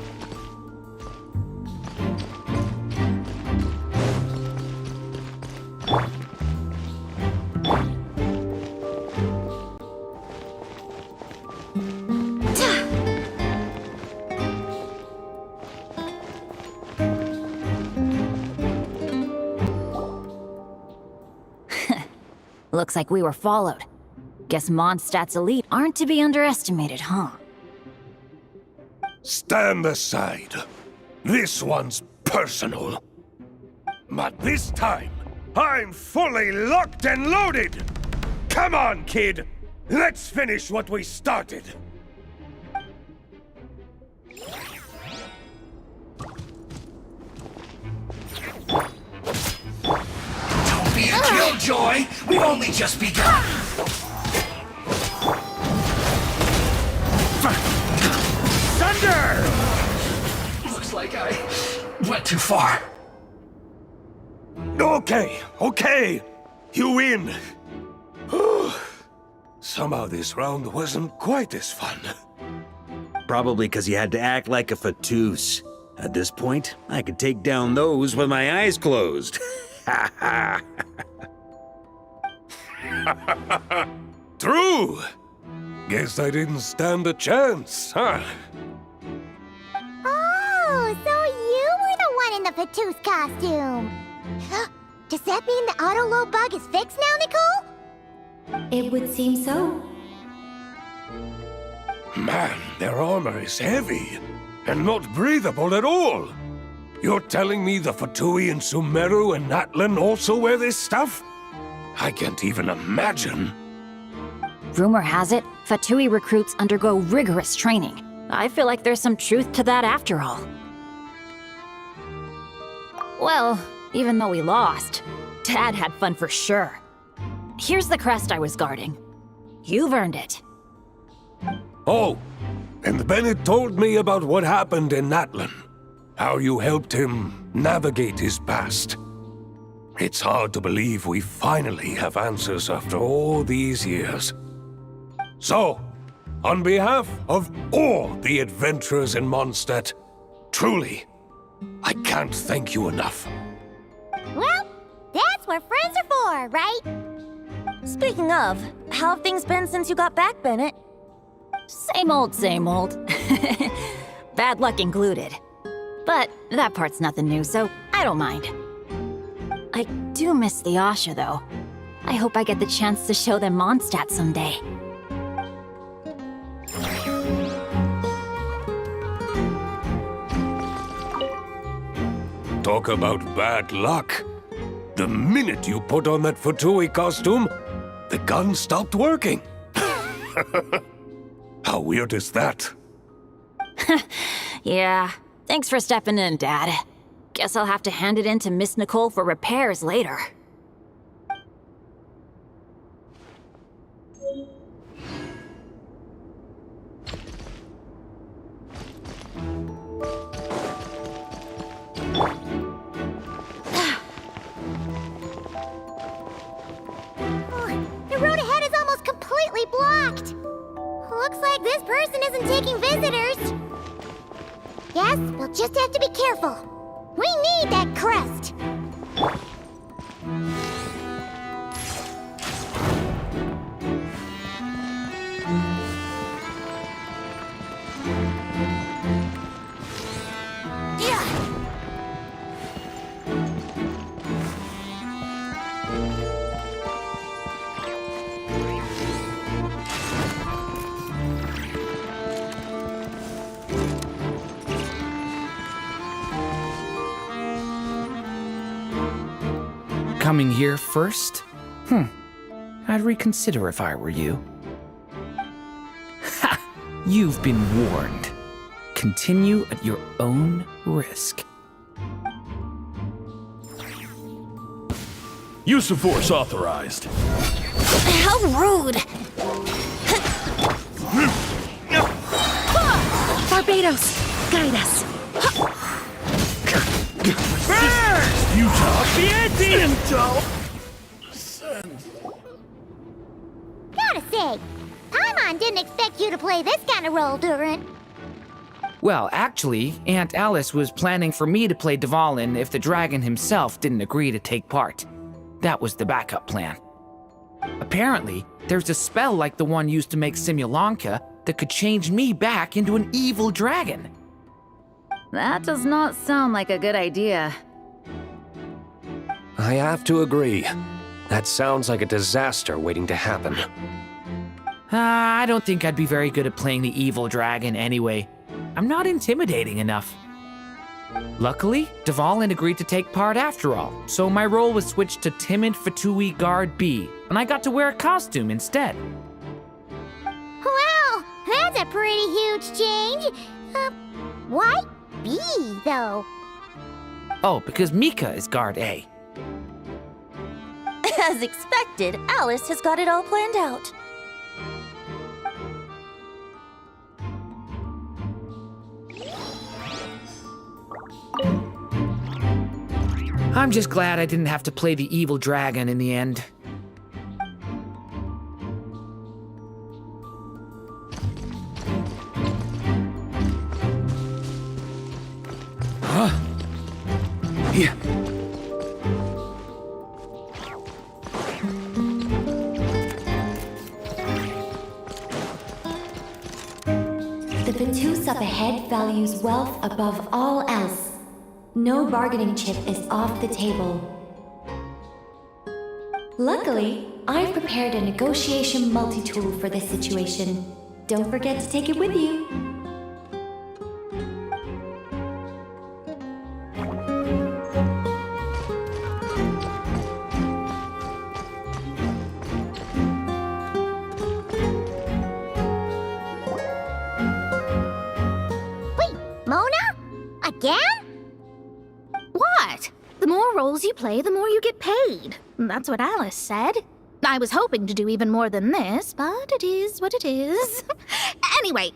Looks like we were followed. Guess Mondstadt's elite aren't to be underestimated, huh? Stand aside. This one's personal. But this time, I'm fully locked and loaded! Come on, kid! Let's finish what we started! Don't be a killjoy! We've only just begun! Thunder! Looks like I went too far. Okay. You win. Somehow this round wasn't quite as fun. Probably because you had to act like a fatous. At this point, I could take down those with my eyes closed. True! Guess I didn't stand a chance, huh? Oh, so you were the one in the Fatous costume. Does that mean the auto-low bug is fixed now, Nicole? It would seem so. Man, their armor is heavy and not breathable at all. You're telling me the Fatui in Sumeru and Natlan also wear this stuff? I can't even imagine. Rumor has it, Fatui recruits undergo rigorous training. I feel like there's some truth to that after all. Well, even though we lost, Dad had fun for sure. Here's the crest I was guarding. You've earned it. Oh, and Bennett told me about what happened in Natlan. How you helped him navigate his past. It's hard to believe we finally have answers after all these years. So, on behalf of all the adventurers in Mondstadt, truly, I can't thank you enough. Well, that's what friends are for, right? Speaking of, how have things been since you got back, Bennett? Same old, same old. Bad luck included. But that part's nothing new, so I don't mind. I do miss the Asha, though. I hope I get the chance to show them Mondstadt someday. Talk about bad luck. The minute you put on that Fatui costume, the gun stopped working. How weird is that? Yeah, thanks for stepping in, Dad. Guess I'll have to hand it in to Miss Nicole for repairs later. The road ahead is almost completely blocked. Looks like this person isn't taking visitors. Yes, we'll just have to be careful. We need that crest. coming here first? I'd reconsider if I were you. Ha! You've been warned. Continue at your own risk. Use of force authorized. How rude! Barbados, guide us. Utah, Gotta say, Paimon didn't expect you to play this kind of role, Durin. Well, actually, Aunt Alice was planning for me to play Dvalin if the dragon himself didn't agree to take part. That was the backup plan. Apparently, there's a spell like the one used to make Simulanka that could change me back into an evil dragon. That does not sound like a good idea. I have to agree. That sounds like a disaster waiting to happen. I don't think I'd be very good at playing the evil dragon anyway. I'm not intimidating enough. Luckily, Dvalin agreed to take part after all, so my role was switched to Timid Fatui Guard B, and I got to wear a costume instead. Well, that's a pretty huge change. Why B, though? Oh, because Mika is Guard A. As expected, Alice has got it all planned out. I'm just glad I didn't have to play the evil dragon in the end. Huh? Yeah. The Vatus up ahead values wealth above all else. No bargaining chip is off the table. Luckily, I've prepared a negotiation multi-tool for this situation. Don't forget to take it with you. Wait, Mona? Again? What? The more roles you play, the more you get paid. That's what Alice said. I was hoping to do even more than this, but it is what it is. Anyway,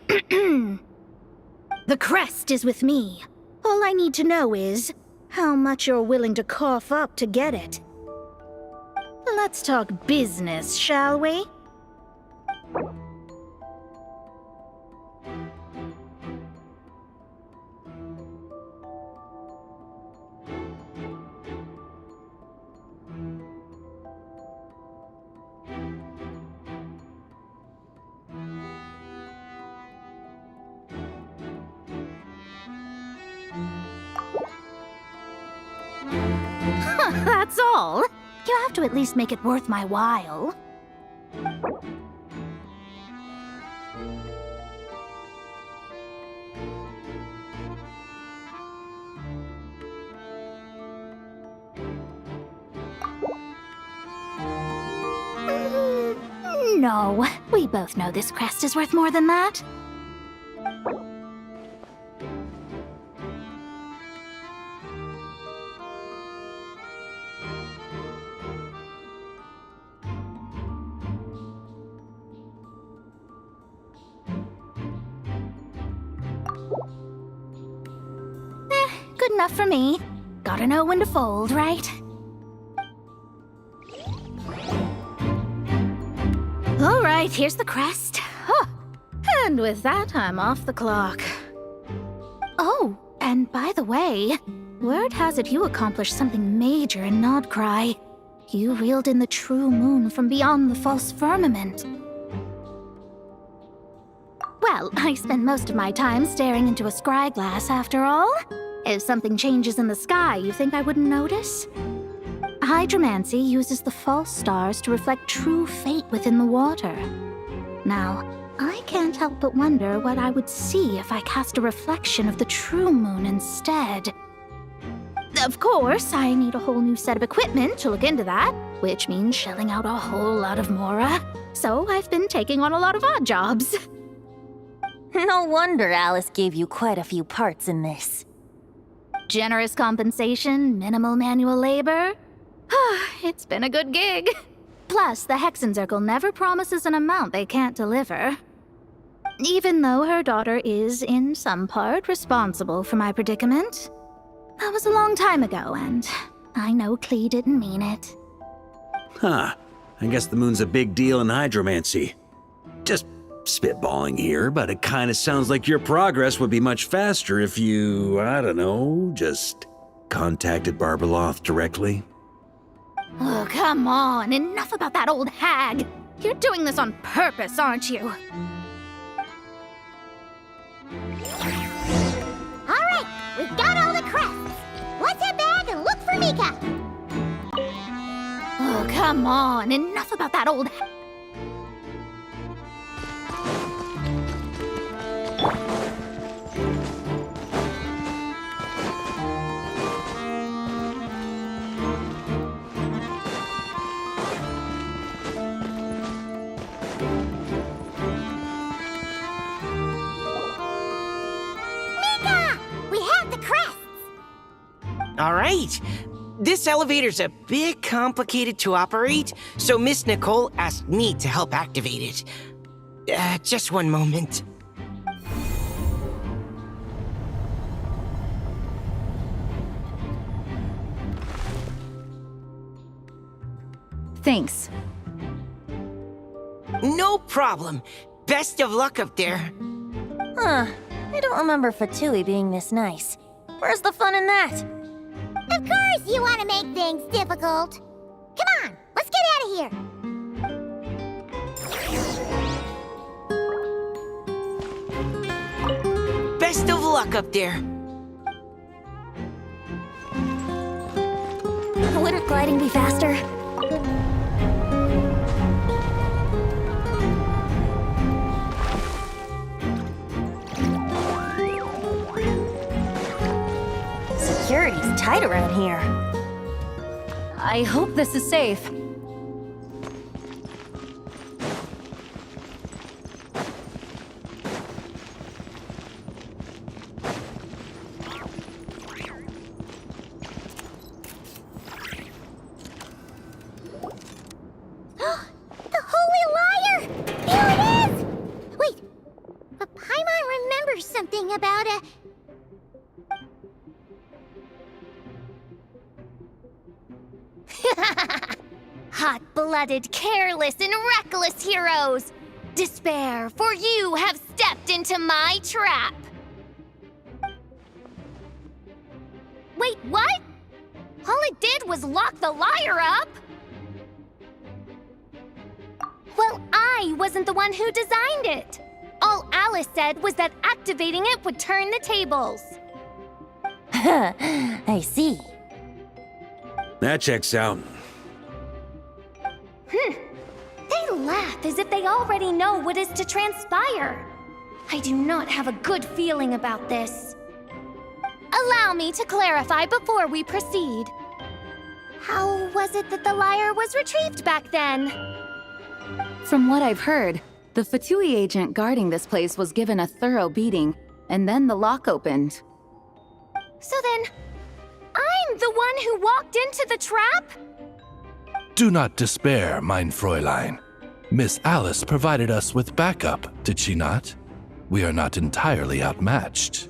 the crest is with me. All I need to know is how much you're willing to cough up to get it. Let's talk business, shall we? That's all. You have to at least make it worth my while. No, we both know this crest is worth more than that. Good enough for me. Gotta know when to fold, right? All right, here's the crest. Huh. And with that, I'm off the clock. Oh, and by the way, word has it you accomplished something major in Nodcry. You reeled in the true moon from beyond the false firmament. Well, I spend most of my time staring into a scry glass after all. If something changes in the sky, you think I wouldn't notice? Hydromancy uses the false stars to reflect true fate within the water. Now, I can't help but wonder what I would see if I cast a reflection of the true moon instead. Of course, I need a whole new set of equipment to look into that, which means shelling out a whole lot of mora. So I've been taking on a lot of odd jobs. No wonder Alice gave you quite a few parts in this. Generous compensation, minimal manual labor. It's been a good gig. Plus, the Hexen Circle never promises an amount they can't deliver. Even though her daughter is, in some part, responsible for my predicament. That was a long time ago, and I know Klee didn't mean it. Huh. I guess the moon's a big deal in hydromancy. Just spitballing here, but it kind of sounds like your progress would be much faster if you, I don't know, just contacted Barbeloth directly. Oh, come on. Enough about that old hag. You're doing this on purpose, aren't you? All right, we've got all the crests. What's that bag and look for Mika? Oh, come on. Enough about that old hag. All right. This elevator's a bit complicated to operate, so Miss Nicole asked me to help activate it. Just one moment. Thanks. No problem. Best of luck up there. Huh. I don't remember Fatui being this nice. Where's the fun in that? Of course you want to make things difficult. Come on, let's get out of here. Best of luck up there. Wouldn't gliding be faster? Security's tight around here. I hope this is safe. The Holy Liar! Here it is! Wait, but Paimon remembers something about a... Hot-blooded, careless, and reckless heroes! Despair, for you have stepped into my trap! Wait, what? All it did was lock the liar up! Well, I wasn't the one who designed it! All Alice said was that activating it would turn the tables. I see. That checks out. They laugh as if they already know what is to transpire. I do not have a good feeling about this. Allow me to clarify before we proceed. How was it that the lyre was retrieved back then? From what I've heard, the Fatui agent guarding this place was given a thorough beating, and then the lock opened. So then, I'm the one who walked into the trap? Do not despair, mein Fräulein. Miss Alice provided us with backup, did she not? We are not entirely outmatched.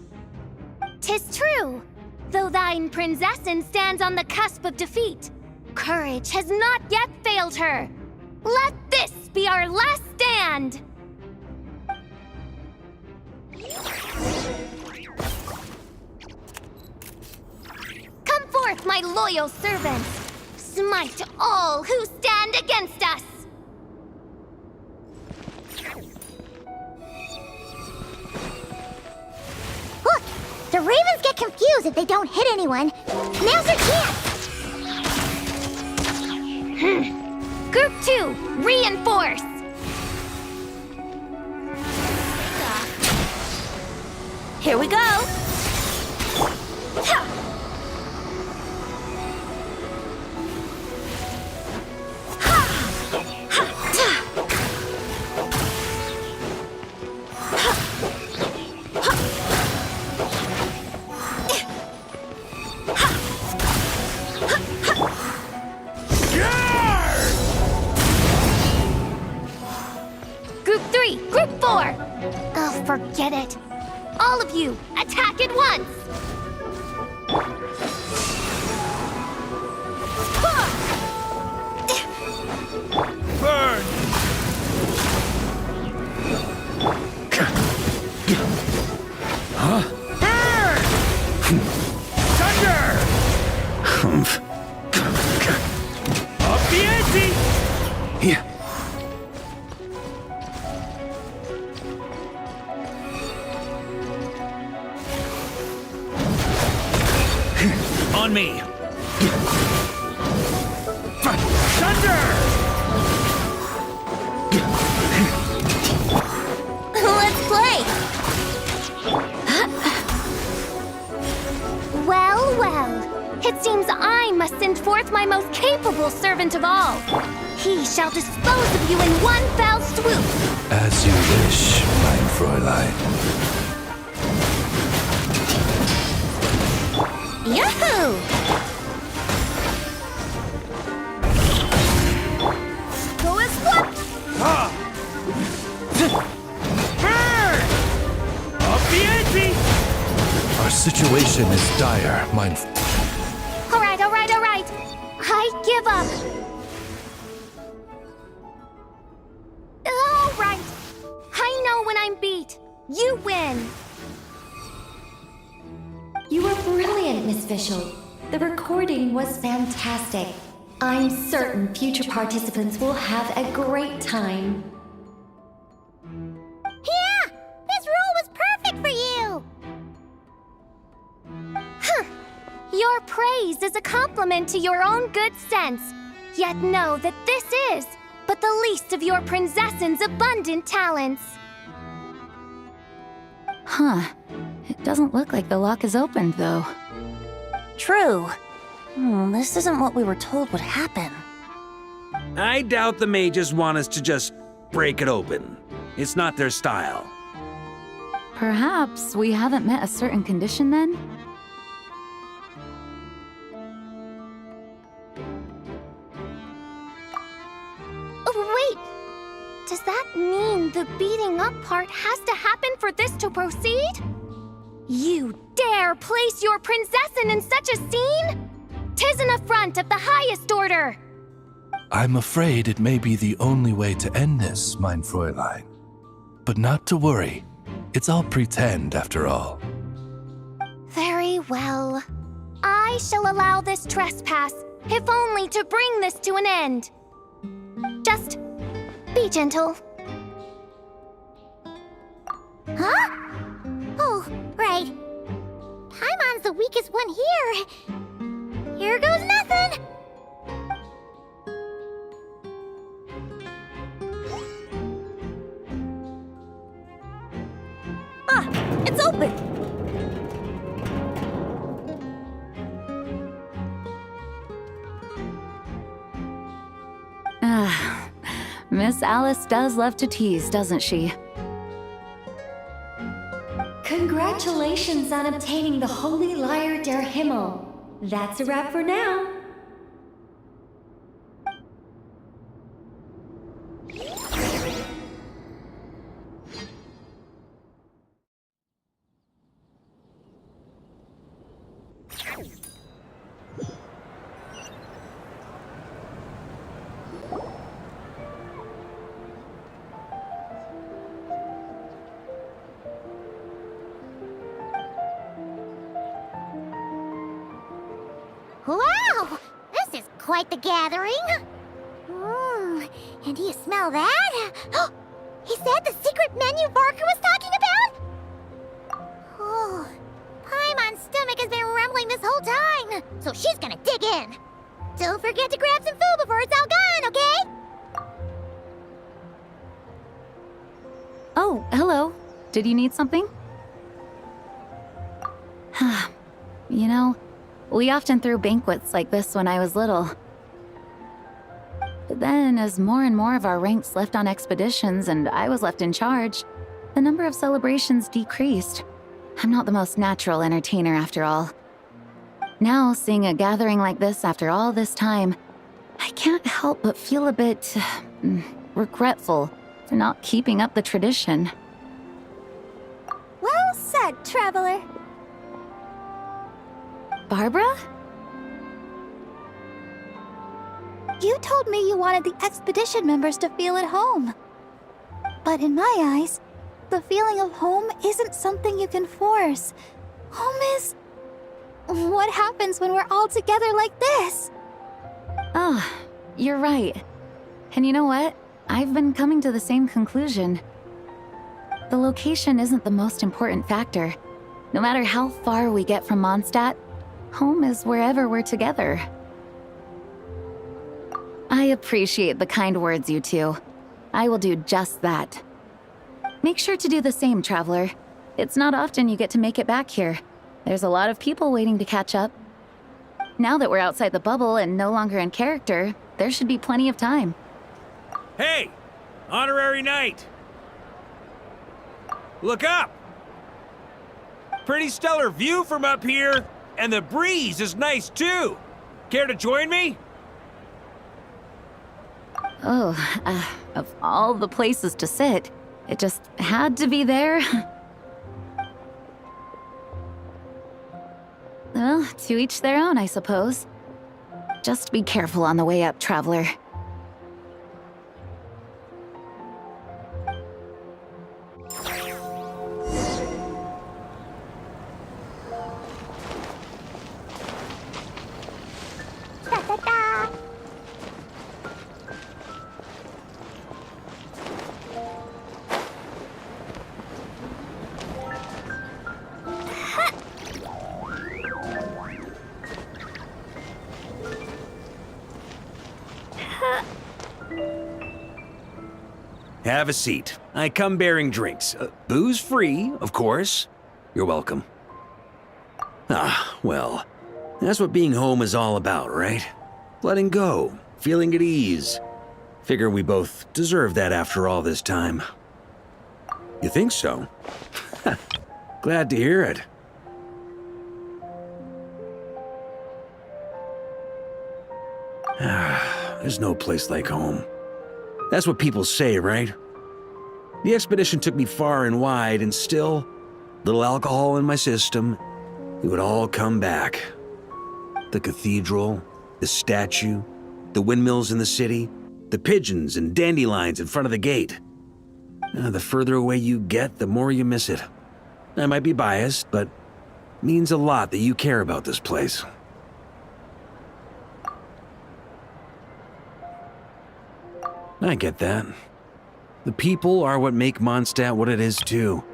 'Tis true. Though thine Prinzessin stands on the cusp of defeat, courage has not yet failed her. Let this be our last stand! Come forth, my loyal servants! Smite all who stand against us! Look, the ravens get confused if they don't hit anyone. Now's their chance! Group 2, reinforce! Here we go! Forget it! All of you, attack at once! Burn! Huh? Thunder! Up the ante! Yeah. On me! Thunder! Let's play! Well, well. It seems I must send forth my most capable servant of all. He shall dispose of you in one fell swoop. As you wish, mein Fräulein. Yahoo! Go as what? Burn! Up the ante! Our situation is dire, mein All right. I give up. All right. I know when I'm beat. You win. You were brilliant, Miss Fischl. The recording was fantastic. I'm certain future participants will have a great time. Yeah! This role was perfect for you! Huh. Your praise is a compliment to your own good sense. Yet know that this is but the least of your princess's abundant talents. Huh. It doesn't look like the lock is opened, though. True. This isn't what we were told would happen. I doubt the mages want us to just break it open. It's not their style. Perhaps we haven't met a certain condition then? Wait! Does that mean the beating up part has to happen for this to proceed? You dare place your princessin in such a scene? 'Tis an affront of the highest order! I'm afraid it may be the only way to end this, mein Fräulein. But not to worry. It's all pretend, after all. Very well. I shall allow this trespass, if only to bring this to an end. Just be gentle. Huh? Oh, right. Paimon's the weakest one here. Here goes nothing. Ah, it's open! Ah, Miss Alice does love to tease, doesn't she? Congratulations on obtaining the Holy Lyre der Himmel. That's a wrap for now. Wow! This is quite the gathering. And do you smell that? Is that the secret menu Varka was talking about? Oh, Paimon's stomach has been rumbling this whole time, so she's gonna dig in. Don't forget to grab some food before it's all gone, okay? Oh, hello. Did you need something? You know, we often threw banquets like this when I was little. But then, as more and more of our ranks left on expeditions and I was left in charge, the number of celebrations decreased. I'm not the most natural entertainer after all. Now, seeing a gathering like this after all this time, I can't help but feel a bit regretful for not keeping up the tradition. Well said, traveler. Barbara? You told me you wanted the expedition members to feel at home. But in my eyes, the feeling of home isn't something you can force. Home is... what happens when we're all together like this? Oh, you're right. And you know what? I've been coming to the same conclusion. The location isn't the most important factor. No matter how far we get from Mondstadt, home is wherever we're together. I appreciate the kind words, you two. I will do just that. Make sure to do the same, traveler. It's not often you get to make it back here. There's a lot of people waiting to catch up. Now that we're outside the bubble and no longer in character, there should be plenty of time. Hey! Honorary Knight! Look up! Pretty stellar view from up here, and the breeze is nice too. Care to join me? Oh, of all the places to sit, it just had to be there. Well, to each their own, I suppose. Just be careful on the way up, traveler. Have a seat. I come bearing drinks. Booze free, of course. You're welcome. Ah, well, that's what being home is all about, right? Letting go, feeling at ease. Figure we both deserve that after all this time. You think so? Glad to hear it. There's no place like home. That's what people say, right? The expedition took me far and wide, and still, little alcohol in my system, it would all come back. The cathedral, the statue, the windmills in the city, the pigeons and dandelions in front of the gate. The further away you get, the more you miss it. I might be biased, but it means a lot that you care about this place. I get that. The people are what make Mondstadt what it is, too.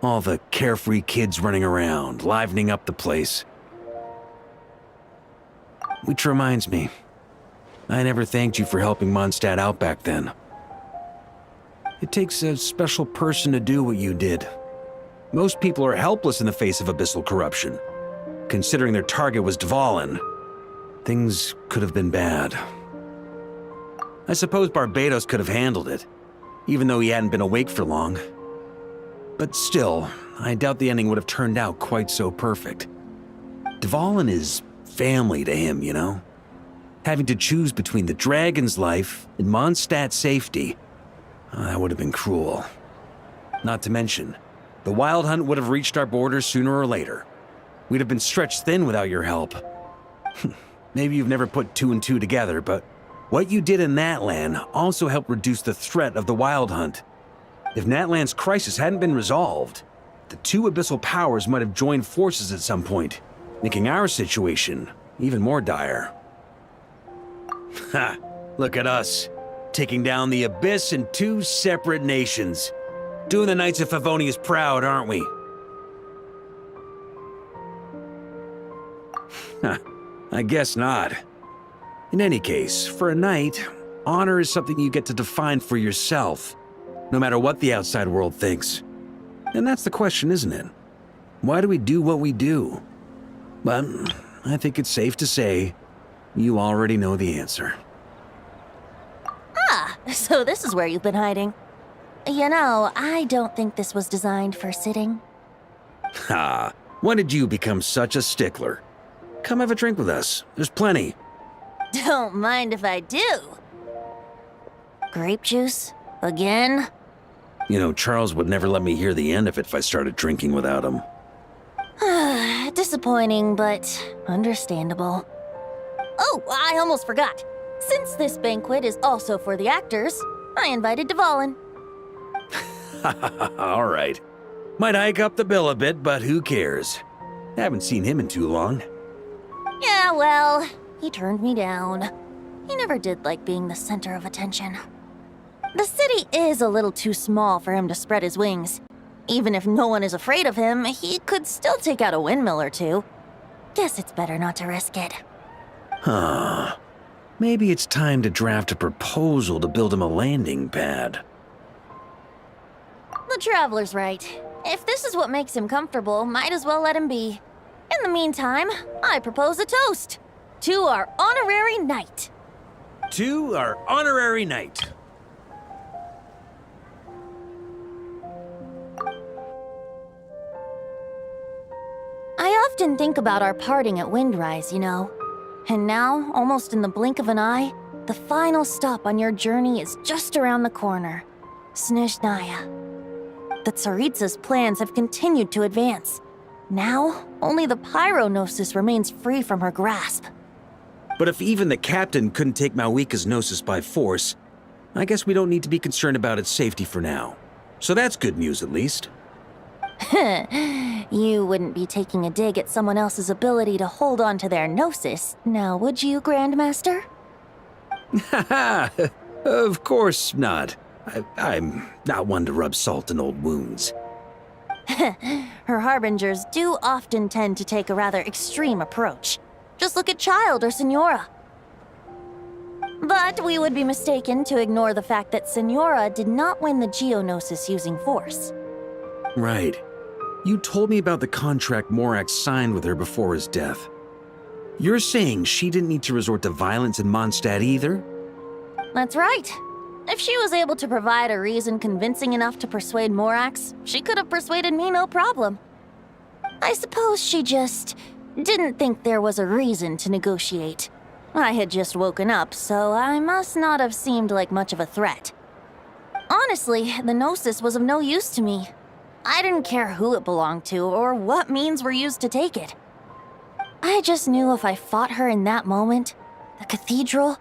All the carefree kids running around, livening up the place. Which reminds me, I never thanked you for helping Mondstadt out back then. It takes a special person to do what you did. Most people are helpless in the face of abyssal corruption. Considering their target was Dvalin, things could have been bad. I suppose Barbados could have handled it, even though he hadn't been awake for long. But still, I doubt the ending would have turned out quite so perfect. Dvalin is family to him, you know? Having to choose between the dragon's life and Mondstadt's safety, that would have been cruel. Not to mention, the Wild Hunt would have reached our borders sooner or later. We'd have been stretched thin without your help. Maybe you've never put two and two together, but what you did in Natlan also helped reduce the threat of the Wild Hunt. If Natlan's crisis hadn't been resolved, the two abyssal powers might have joined forces at some point, making our situation even more dire. Ha! Look at us, taking down the Abyss in two separate nations. Doing the Knights of Favonius proud, aren't we? I guess not. In any case, for a knight, honor is something you get to define for yourself, no matter what the outside world thinks. And that's the question, isn't it? Why do we do what we do? But I think it's safe to say you already know the answer. Ah, so this is where you've been hiding. You know, I don't think this was designed for sitting. Ha! When did you become such a stickler? Come have a drink with us. There's plenty. Don't mind if I do. Grape juice? Again? You know, Charles would never let me hear the end of it if I started drinking without him. Disappointing, but understandable. Oh, I almost forgot. Since this banquet is also for the actors, I invited Dvalin. All right. Might hike up the bill a bit, but who cares? Haven't seen him in too long. Yeah, well, he turned me down. He never did like being the center of attention. The city is a little too small for him to spread his wings. Even if no one is afraid of him, he could still take out a windmill or two. Guess it's better not to risk it. Huh. Maybe it's time to draft a proposal to build him a landing pad. The Traveler's right. If this is what makes him comfortable, might as well let him be. In the meantime, I propose a toast to our honorary knight. To our honorary knight. I often think about our parting at Windrise, you know. And now, almost in the blink of an eye, the final stop on your journey is just around the corner. Snezhnaya. The Tsaritsa's plans have continued to advance. Now, only the Pyronosis remains free from her grasp. But if even the captain couldn't take Malwika's Gnosis by force, I guess we don't need to be concerned about its safety for now. So that's good news, at least. You wouldn't be taking a dig at someone else's ability to hold on to their Gnosis, now would you, Grandmaster? Haha, of course not. I'm not one to rub salt in old wounds. Her harbingers do often tend to take a rather extreme approach. Just look at Child or Senora. But we would be mistaken to ignore the fact that Senora did not win the Geonosis using force. Right. You told me about the contract Morax signed with her before his death. You're saying she didn't need to resort to violence in Mondstadt either? That's right. If she was able to provide a reason convincing enough to persuade Morax, she could have persuaded me no problem. I suppose she just didn't think there was a reason to negotiate. I had just woken up, so I must not have seemed like much of a threat. Honestly, the Gnosis was of no use to me. I didn't care who it belonged to or what means were used to take it. I just knew if I fought her in that moment, the cathedral,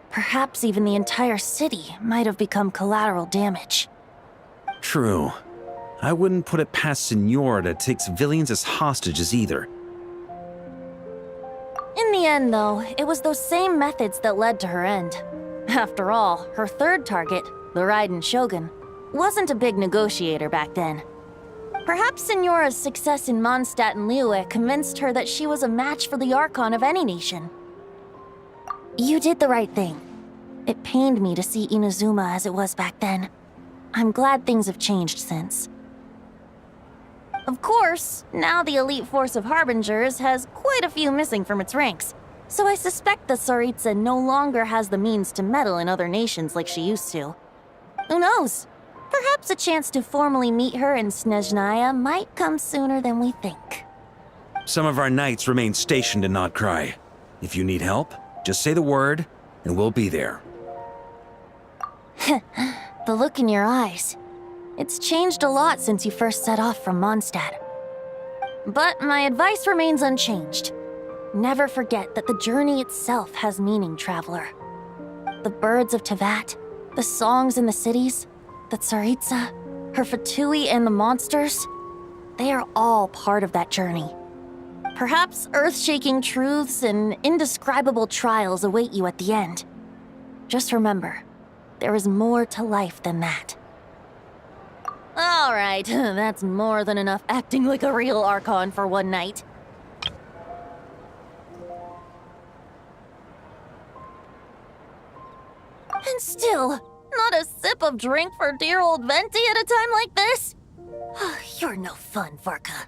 perhaps even the entire city, might have become collateral damage. True. I wouldn't put it past Senora to take civilians as hostages either. In the end, though, it was those same methods that led to her end. After all, her third target, the Raiden Shogun, wasn't a big negotiator back then. Perhaps Senora's success in Mondstadt and Liyue convinced her that she was a match for the Archon of any nation. You did the right thing. It pained me to see Inazuma as it was back then. I'm glad things have changed since. Of course, now the elite force of Harbingers has quite a few missing from its ranks, so I suspect the Tsaritsa no longer has the means to meddle in other nations like she used to. Who knows? Perhaps a chance to formally meet her in Snezhnaya might come sooner than we think. Some of our knights remain stationed in Notcry. If you need help, just say the word, and we'll be there. The look in your eyes. It's changed a lot since you first set off from Mondstadt. But my advice remains unchanged. Never forget that the journey itself has meaning, traveler. The birds of Tevat, the songs in the cities, the Tsaritsa, her Fatui and the monsters, they are all part of that journey. Perhaps earth-shaking truths and indescribable trials await you at the end. Just remember, there is more to life than that. All right, that's more than enough acting like a real Archon for one night. And still, not a sip of drink for dear old Venti at a time like this? You're no fun, Varka.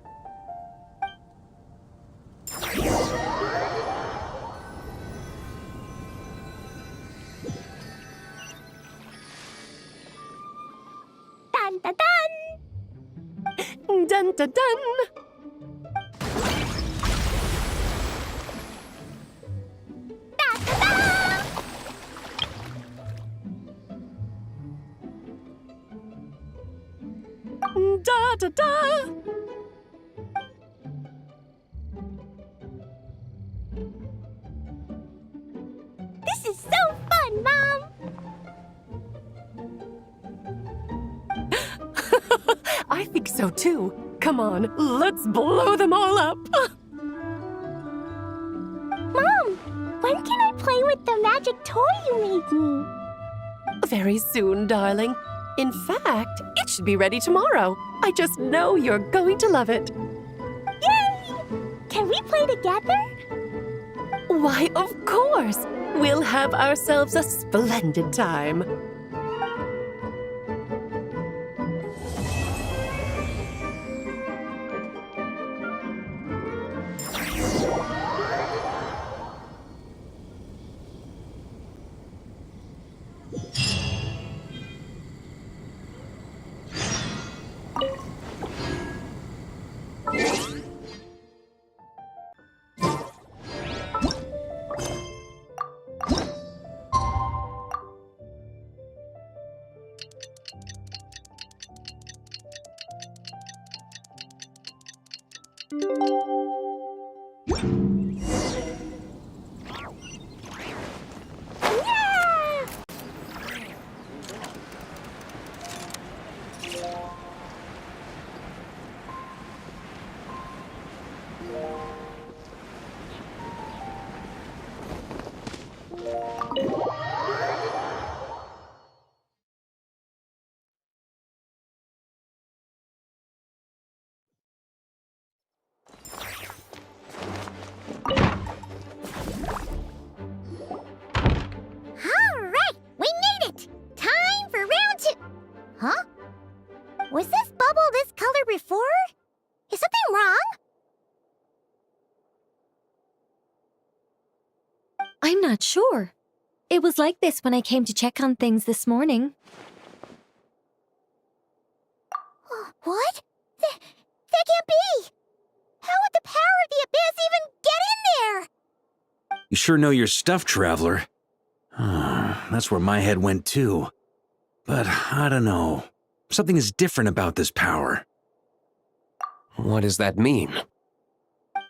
Dun dun dun! Dun dun dun! Da-da-da! This is so fun, Mom! I think so too. Come on, let's blow them all up. Mom, when can I play with the magic toy you made me? Very soon, darling. In fact, it should be ready tomorrow. I just know you're going to love it. Yay! Can we play together? Why, of course! We'll have ourselves a splendid time. Alright, we made it! Time for round 2! Huh? Was this bubble this color before? Is something wrong? I'm not sure. It was like this when I came to check on things this morning. What? That can't be! How would the power of the abyss even get in there? You sure know your stuff, Traveler. That's where my head went too. But I don't know. Something is different about this power. What does that mean?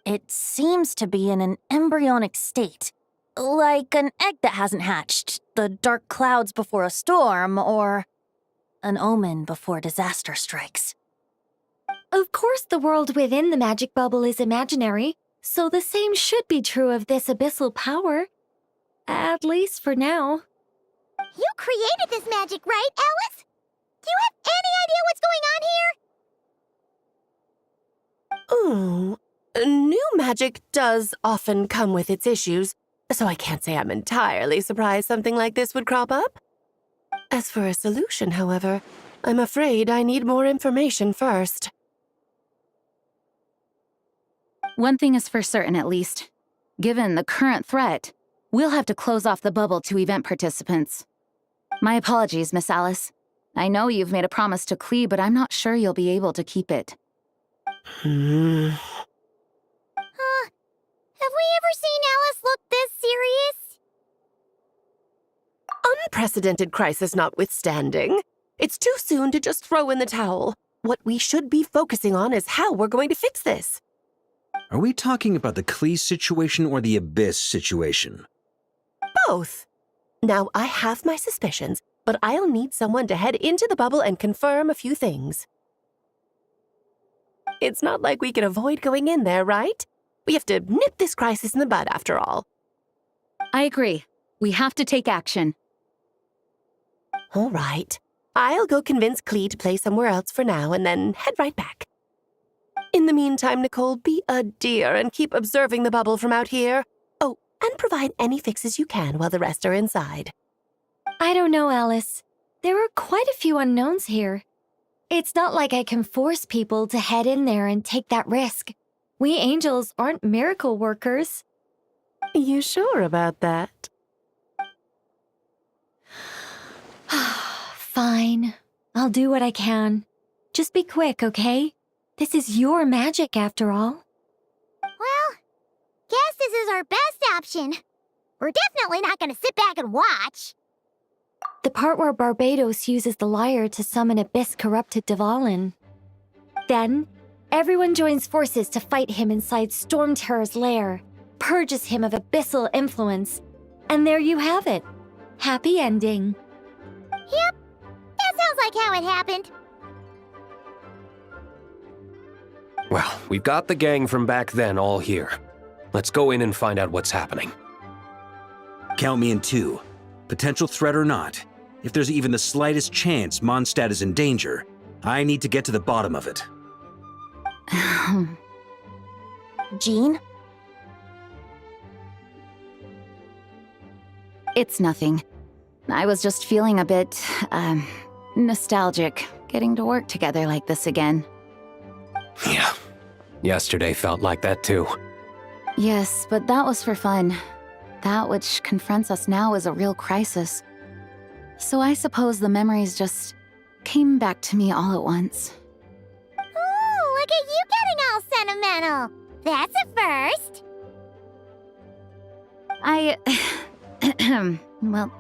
It seems to be in an embryonic state. Like an egg that hasn't hatched, the dark clouds before a storm, or an omen before disaster strikes. Of course, the world within the magic bubble is imaginary, so the same should be true of this abyssal power. At least for now. You created this magic, right, Alice? Do you have any idea what's going on here? Ooh, new magic does often come with its issues, so I can't say I'm entirely surprised something like this would crop up. As for a solution, however, I'm afraid I need more information first. One thing is for certain, at least. Given the current threat, we'll have to close off the bubble to event participants. My apologies, Miss Alice. I know you've made a promise to Klee, but I'm not sure you'll be able to keep it. Have we ever seen Alice look this serious? Unprecedented crisis notwithstanding, it's too soon to just throw in the towel. What we should be focusing on is how we're going to fix this. Are we talking about the Klee situation or the Abyss situation? Both. Now, I have my suspicions, but I'll need someone to head into the bubble and confirm a few things. It's not like we can avoid going in there, right? We have to nip this crisis in the bud, after all. I agree. We have to take action. All right. I'll go convince Klee to play somewhere else for now and then head right back. In the meantime, Nicole, be a dear and keep observing the bubble from out here. Oh, and provide any fixes you can while the rest are inside. I don't know, Alice. There are quite a few unknowns here. It's not like I can force people to head in there and take that risk. We angels aren't miracle workers. You sure about that? Fine. I'll do what I can. Just be quick, okay? This is your magic, after all. Well, guess this is our best option. We're definitely not gonna sit back and watch. The part where Barbados uses the lyre to summon Abyss-corrupted Dvalin. Then, everyone joins forces to fight him inside Storm Terror's lair, purges him of abyssal influence, and there you have it. Happy ending. Yep, that sounds like how it happened. Well, we've got the gang from back then all here. Let's go in and find out what's happening. Count me in 2. Potential threat or not, if there's even the slightest chance Mondstadt is in danger, I need to get to the bottom of it. Jean? It's nothing. I was just feeling a bit, nostalgic, getting to work together like this again. Yeah. Yesterday felt like that too. Yes, but that was for fun. That which confronts us now is a real crisis. So I suppose the memories just came back to me all at once. Ooh, look at you getting all sentimental. That's a first. Well,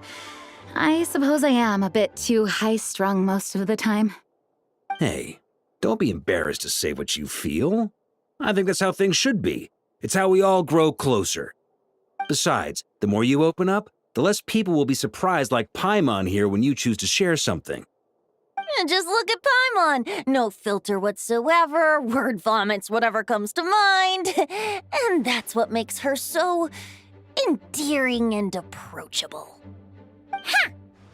I suppose I am a bit too high-strung most of the time. Hey, don't be embarrassed to say what you feel. I think that's how things should be. It's how we all grow closer. Besides, the more you open up, the less people will be surprised like Paimon here when you choose to share something. And just look at Paimon. No filter whatsoever, word vomits whatever comes to mind. And that's what makes her so endearing and approachable. Ha!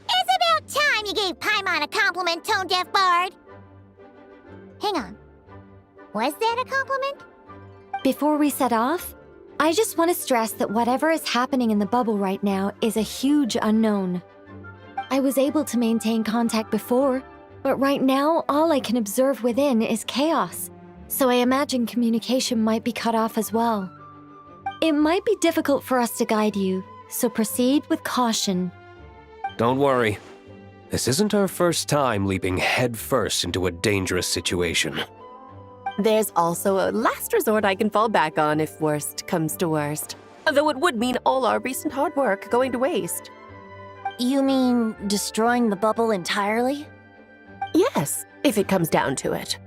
It's about time you gave Paimon a compliment, tone-deaf bard. Hang on. Was that a compliment? Before we set off, I just want to stress that whatever is happening in the bubble right now is a huge unknown. I was able to maintain contact before, but right now all I can observe within is chaos, so I imagine communication might be cut off as well. It might be difficult for us to guide you, so proceed with caution. Don't worry. This isn't our first time leaping headfirst into a dangerous situation. There's also a last resort I can fall back on if worst comes to worst. Though it would mean all our recent hard work going to waste. You mean destroying the bubble entirely? Yes, if it comes down to it.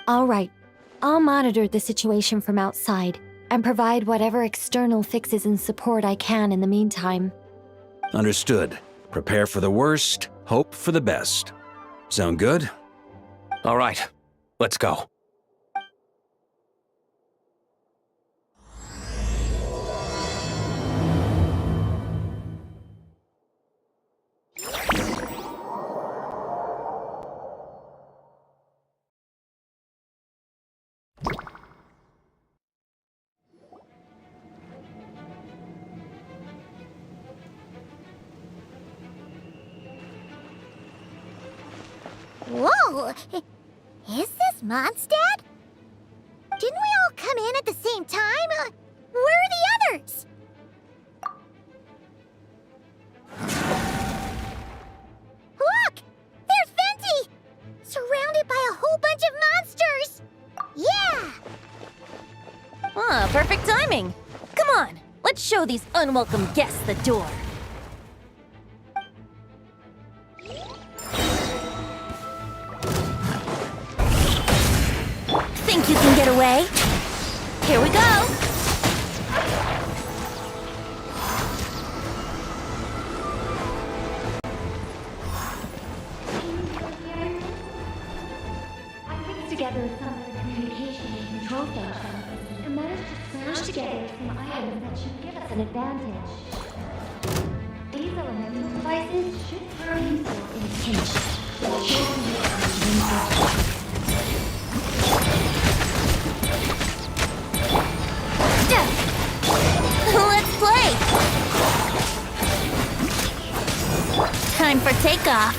All right, I'll monitor the situation from outside and provide whatever external fixes and support I can in the meantime. Understood. Prepare for the worst, hope for the best. Sound good? All right, let's go. Whoa! Is this Mondstadt? Didn't we all come in at the same time? Where are the others? Look! There's Venti! Surrounded by a whole bunch of monsters! Yeah! Ah, perfect timing. Come on, let's show these unwelcome guests the door. Think you can get away? Here we go! Together some communication and control functions, and managed to smash together some items that should give us an advantage. These elemental devices should turn useful in a pinch. Let's play! Time for takeoff.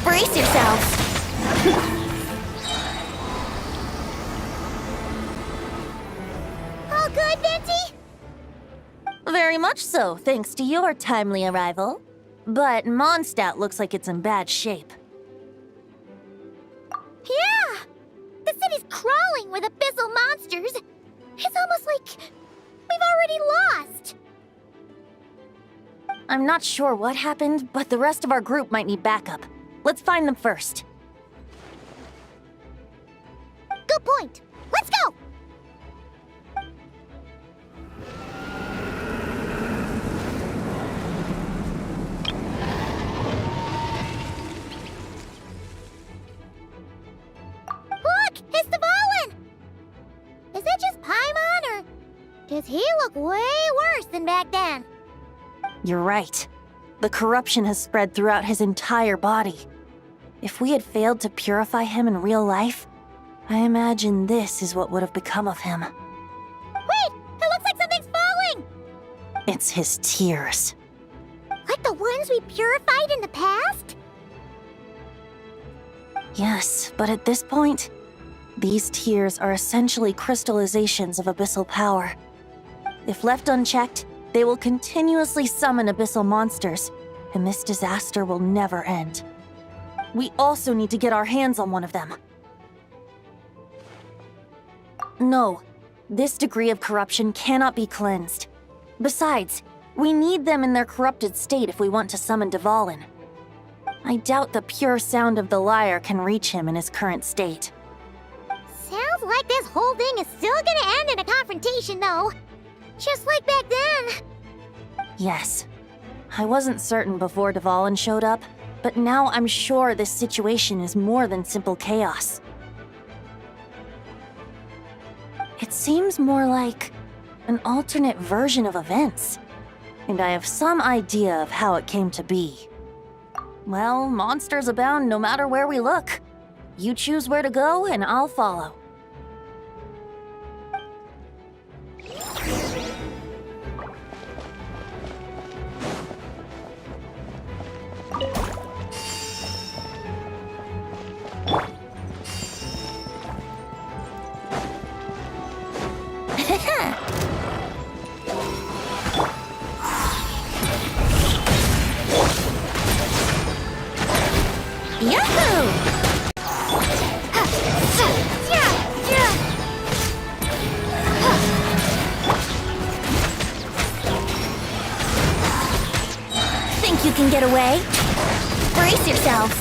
Brace yourselves. All good, Venti? Very much so, thanks to your timely arrival. But Mondstadt looks like it's in bad shape. Yeah! The city's crawling with abyssal monsters. It's almost like we've already lost. I'm not sure what happened, but the rest of our group might need backup. Let's find them first. the point. Let's go! Look! It's Dvalin! Is that just Paimon, or does he look way worse than back then? You're right. The corruption has spread throughout his entire body. If we had failed to purify him in real life, I imagine this is what would have become of him. Wait! It looks like something's falling! It's his tears. Like the ones we purified in the past? Yes, but at this point, these tears are essentially crystallizations of abyssal power. If left unchecked, they will continuously summon abyssal monsters, and this disaster will never end. We also need to get our hands on one of them. No, this degree of corruption cannot be cleansed. Besides, we need them in their corrupted state if we want to summon Dvalin. I doubt the pure sound of the lyre can reach him in his current state. Sounds like this whole thing is still gonna end in a confrontation, though. Just like back then. Yes. I wasn't certain before Dvalin showed up, but now I'm sure this situation is more than simple chaos. It seems more like an alternate version of events, and I have some idea of how it came to be. Well, monsters abound no matter where we look. You choose where to go, and I'll follow. Yahoo! Think you can get away? Brace yourselves.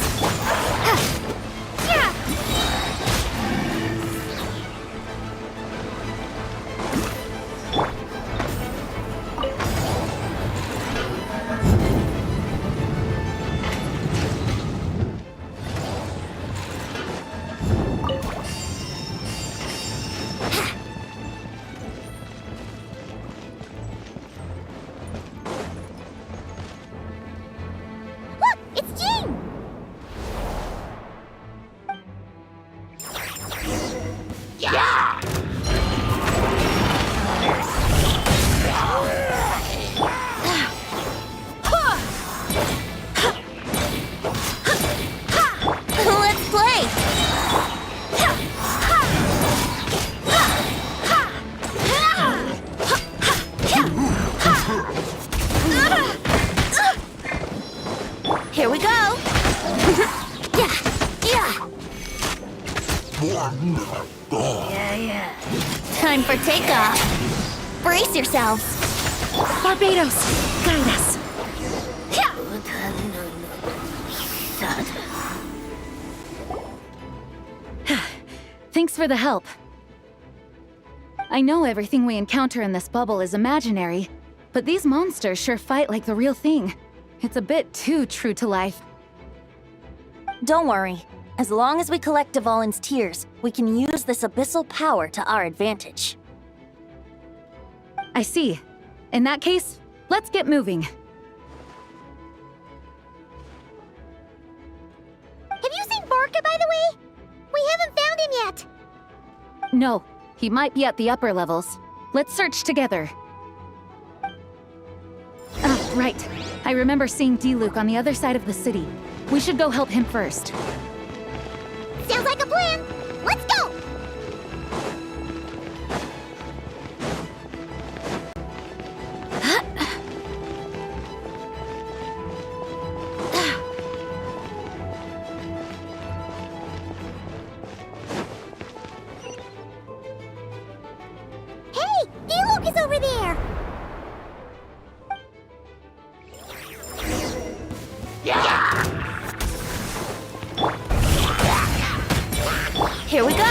Look! It's Jean! Yeah! Let's play! Here we go! Yeah. Time for takeoff. Brace yourselves. Barbados, guide us. Thanks for the help. I know everything we encounter in this bubble is imaginary, but these monsters sure fight like the real thing. It's a bit too true to life. Don't worry. As long as we collect Dvalin's tears, we can use this abyssal power to our advantage. I see. In that case, let's get moving. Have you seen Varka, by the way? We haven't found him yet. No, he might be at the upper levels. Let's search together. Ah, right. I remember seeing D-Luke on the other side of the city. We should go help him first. Sounds like a plan. Let's go! Hey! D-Luke is over there! Here we go!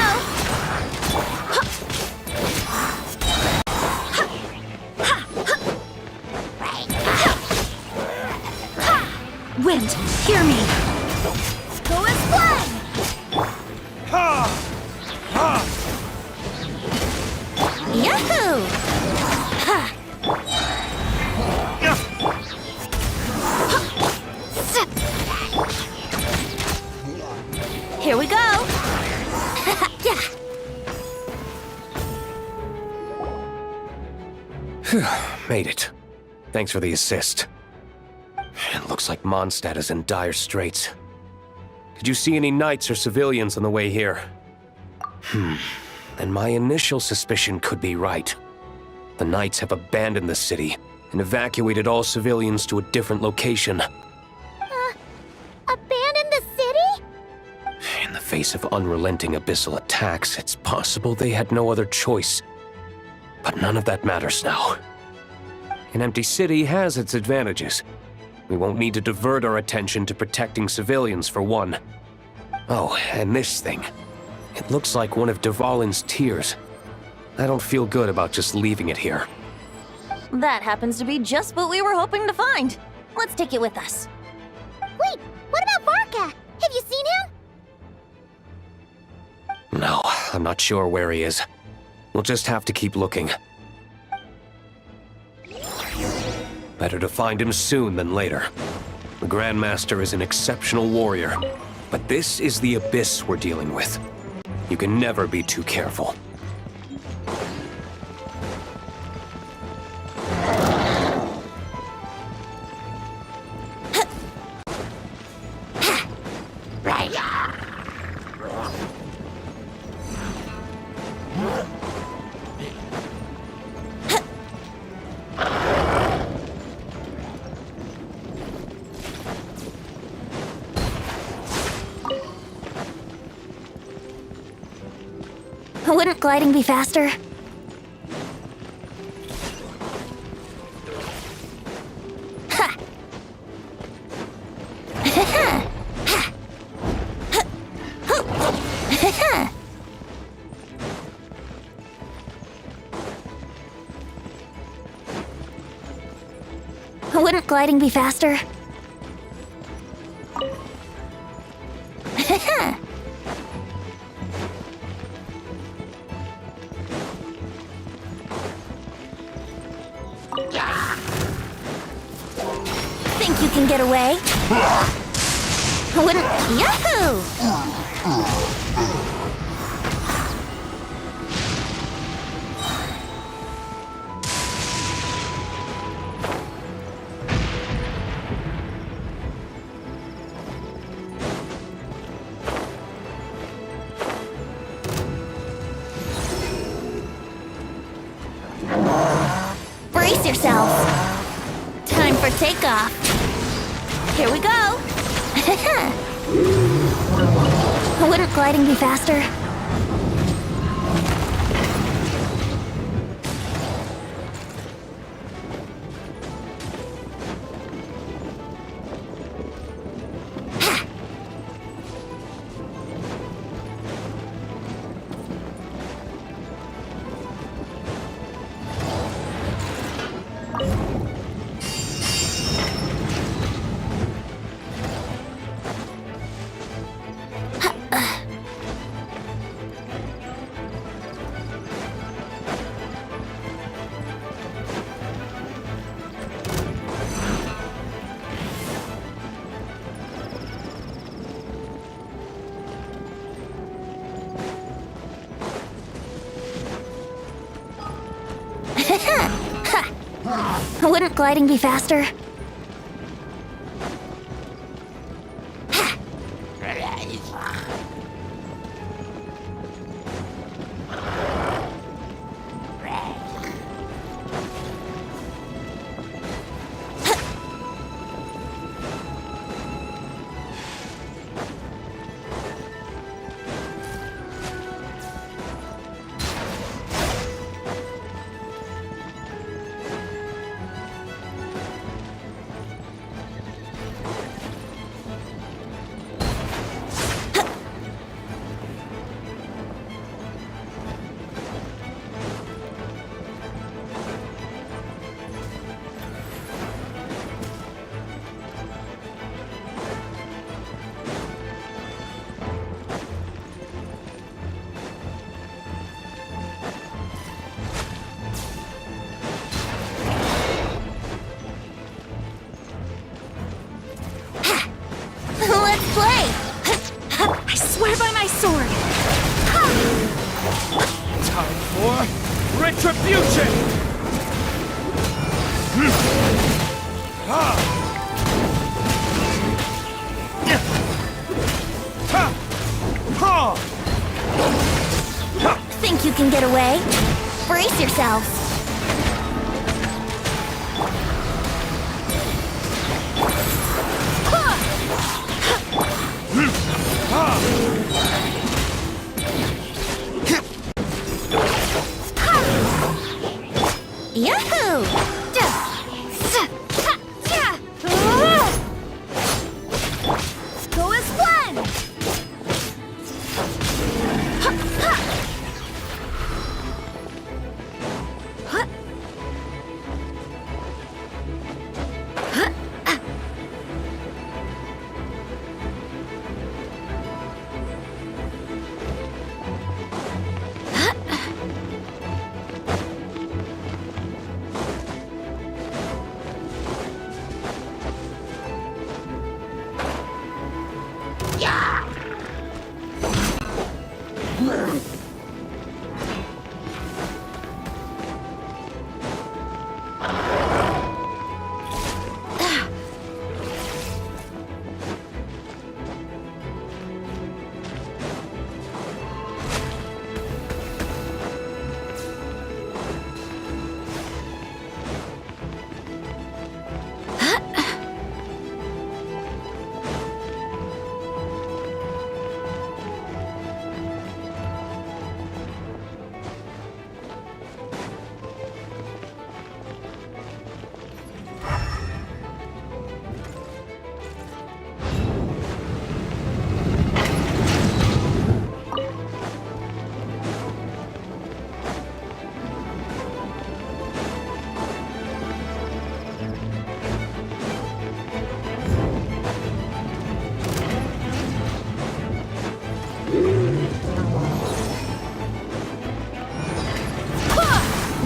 Made it. Thanks for the assist. It looks like Mondstadt is in dire straits. Did you see any knights or civilians on the way here? And my initial suspicion could be right. The knights have abandoned the city and evacuated all civilians to a different location. Abandon the city? In the face of unrelenting abyssal attacks, it's possible they had no other choice. But none of that matters now. An empty city has its advantages. We won't need to divert our attention to protecting civilians, for one. Oh, and this thing. It looks like one of Dvalin's tears. I don't feel good about just leaving it here. That happens to be just what we were hoping to find. Let's take it with us. Wait, what about Varka? Have you seen him? No, I'm not sure where he is. We'll just have to keep looking. Better to find him soon than later. The Grandmaster is an exceptional warrior, but this is the abyss we're dealing with. You can never be too careful. Wouldn't gliding be faster? Wouldn't gliding be faster? Think you can get away? Wouldn't... Yahoo! Brace yourselves. Time for takeoff. Here we go. Wouldn't gliding be faster? Wouldn't gliding be faster? Let's play! I swear by my sword! Time for retribution! Think you can get away? Brace yourselves. Yahoo! Go as planned!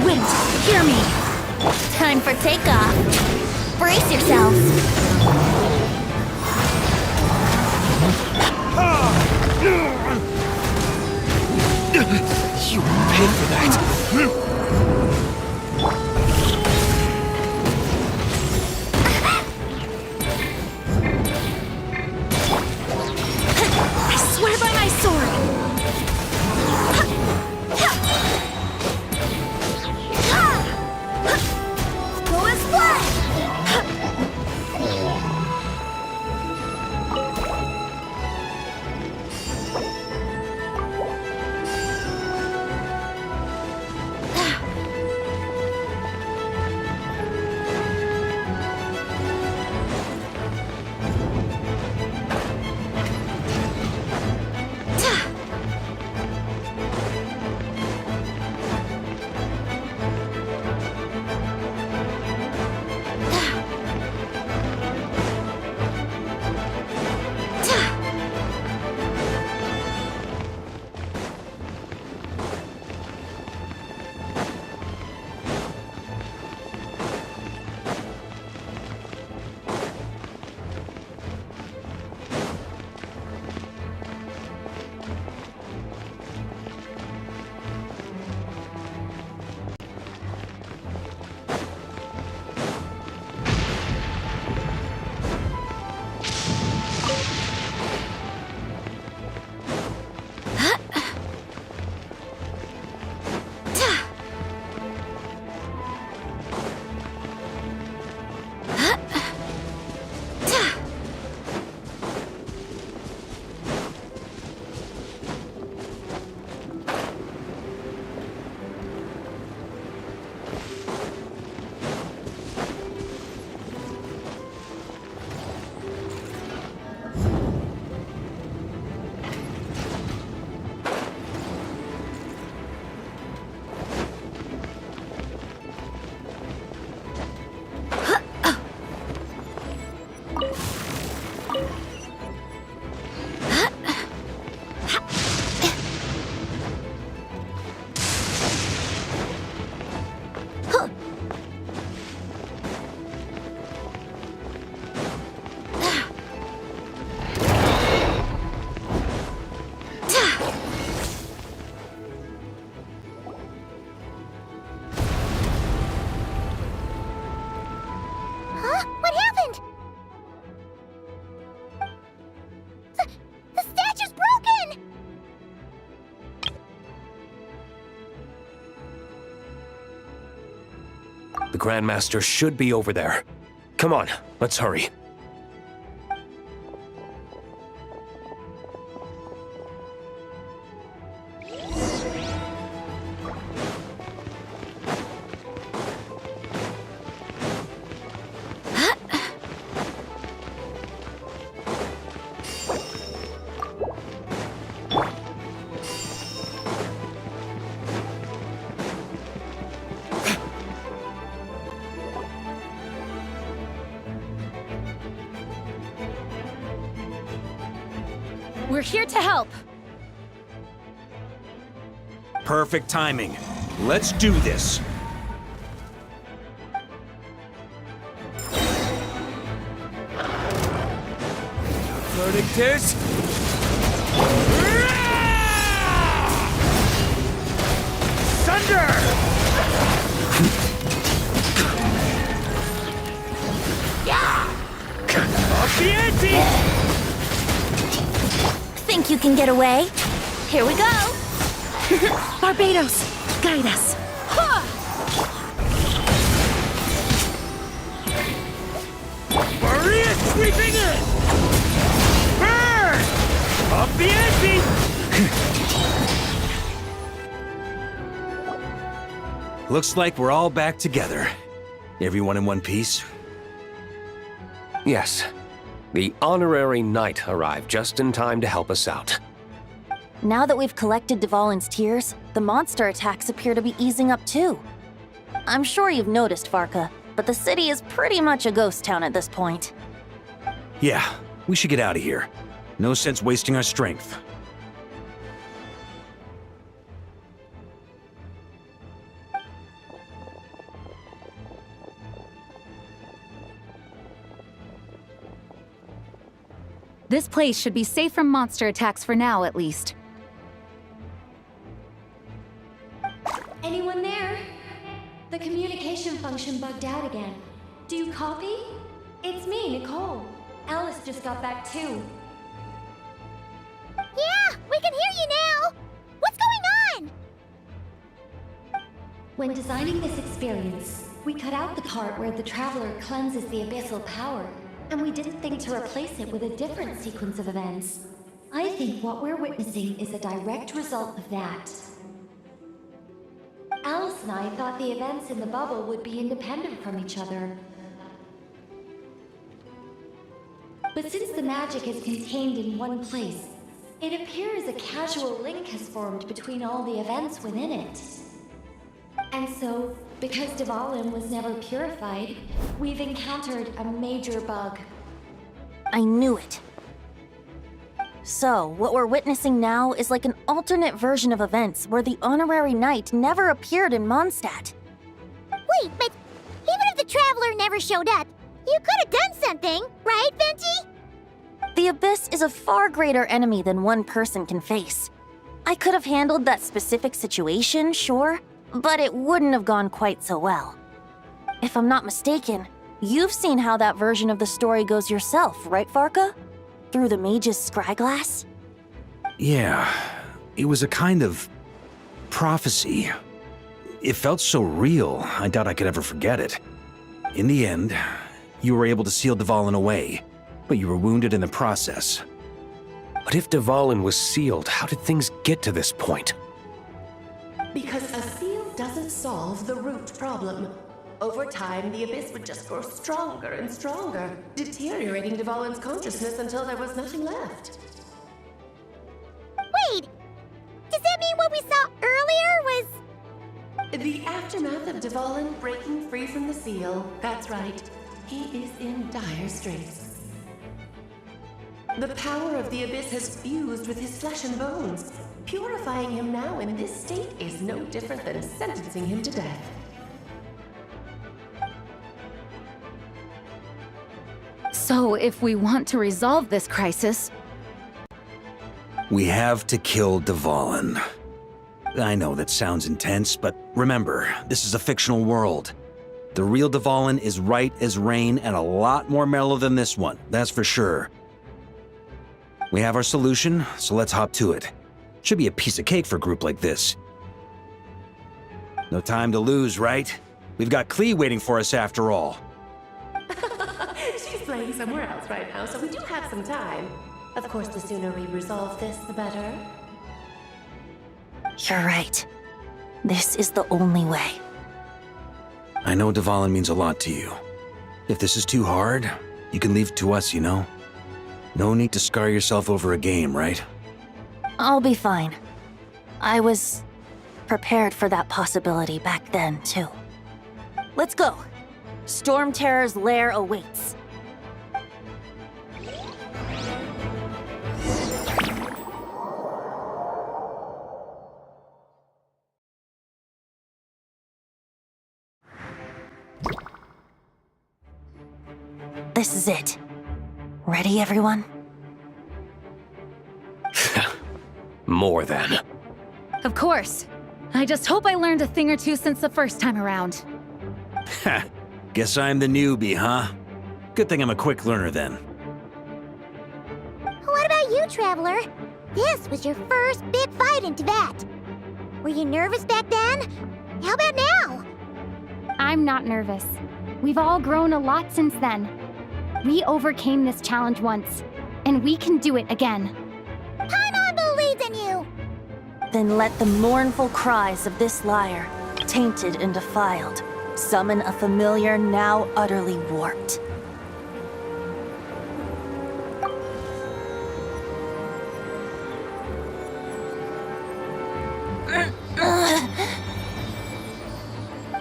Wait, hear me. Time for takeoff. Brace yourselves. You paid for that. I swear by my sword. Go as planned! The Grandmaster should be over there. Come on, let's hurry. We're here to help. Perfect timing. Let's do this. Verdictus! Thunder! Off the ante! Think you can get away? Here we go! Barbados, guide us. Maria sweeping in! Burn! Off the ante! Looks like we're all back together. Everyone in one piece? Yes. The honorary knight arrived just in time to help us out. Now that we've collected Dvalin's tears, the monster attacks appear to be easing up too. I'm sure you've noticed, Varka, but the city is pretty much a ghost town at this point. Yeah, we should get out of here. No sense wasting our strength. This place should be safe from monster attacks for now, at least. Anyone there? The communication function bugged out again. Do you copy? It's me, Nicole. Alice just got back too. Yeah, we can hear you now! What's going on? When designing this experience, we cut out the part where the traveler cleanses the abyssal power, and we didn't think to replace it with a different sequence of events. I think what we're witnessing is a direct result of that. Alice and I thought the events in the bubble would be independent from each other. But since the magic is contained in one place, it appears a casual link has formed between all the events within it. And so, because Dvalin was never purified, we've encountered a major bug. I knew it. So, what we're witnessing now is like an alternate version of events where the honorary knight never appeared in Mondstadt. Wait, but even if the Traveler never showed up, you could have done something, right, Venti? The Abyss is a far greater enemy than one person can face. I could have handled that specific situation, sure, but it wouldn't have gone quite so well. If I'm not mistaken, you've seen how that version of the story goes yourself, right, Varka? Through the mage's scryglass? Yeah, it was a kind of prophecy. It felt so real, I doubt I could ever forget it. In the end, you were able to seal Dvalin away, but you were wounded in the process. But if Dvalin was sealed, how did things get to this point? Because a seal doesn't solve the root problem. Over time, the Abyss would just grow stronger and stronger, deteriorating Dvalin's consciousness until there was nothing left. Wait! Does that mean what we saw earlier was... The aftermath of Dvalin breaking free from the seal. That's right. He is in dire straits. The power of the Abyss has fused with his flesh and bones. Purifying him now in this state is no different than sentencing him to death. So, if we want to resolve this crisis... We have to kill Dvalin. I know that sounds intense, but remember, this is a fictional world. The real Dvalin is right as rain and a lot more mellow than this one, that's for sure. We have our solution, so let's hop to it. Should be a piece of cake for a group like this. No time to lose, right? We've got Klee waiting for us after all. She's playing somewhere else right now, so we do have some time. Of course, the sooner we resolve this, the better. You're right. This is the only way. I know Dvalin means a lot to you. If this is too hard, you can leave it to us, you know? No need to scar yourself over a game, right? I'll be fine. I was prepared for that possibility back then, too. Let's go. Storm Terror's lair awaits. This is it. Ready, everyone? More than. Of course. I just hope I learned a thing or two since the first time around. Ha! Guess I'm the newbie, huh? Good thing I'm a quick learner then. What about you, Traveler? This was your first big fight in Tibet. Were you nervous back then? How about now? I'm not nervous. We've all grown a lot since then. We overcame this challenge once, and we can do it again. Paimon believes in you! Then let the mournful cries of this lyre, tainted and defiled, summon a familiar now utterly warped.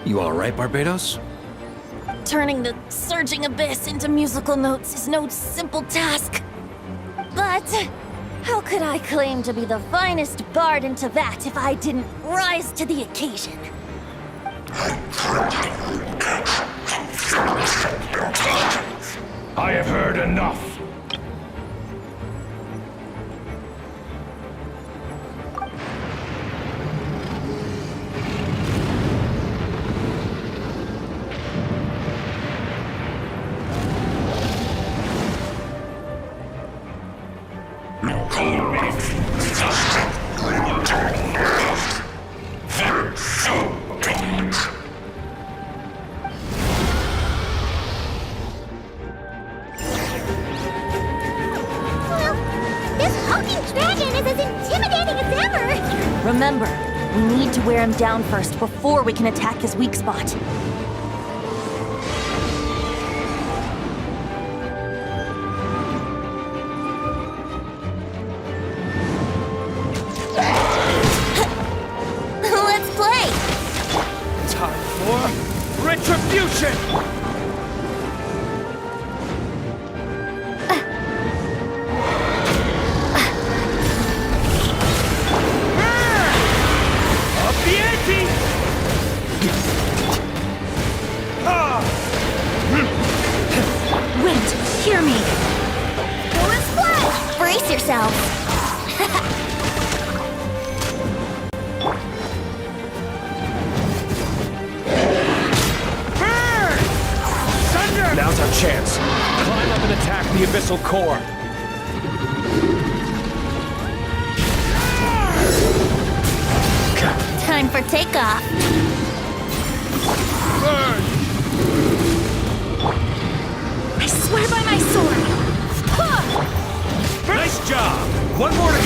You alright, Barbados? Turning the surging abyss into musical notes is no simple task. But how could I claim to be the finest bard in Tibet if I didn't rise to the occasion? I have heard enough. Remember, we need to wear him down first before we can attack his weak spot. Let's play! Time for retribution! Hear me! Go and splash! Brace yourself! Thunder! Now's our chance. Climb up and attack the abyssal core. Time for takeoff. Burn! I swear by my sword! Nice job! One more to go!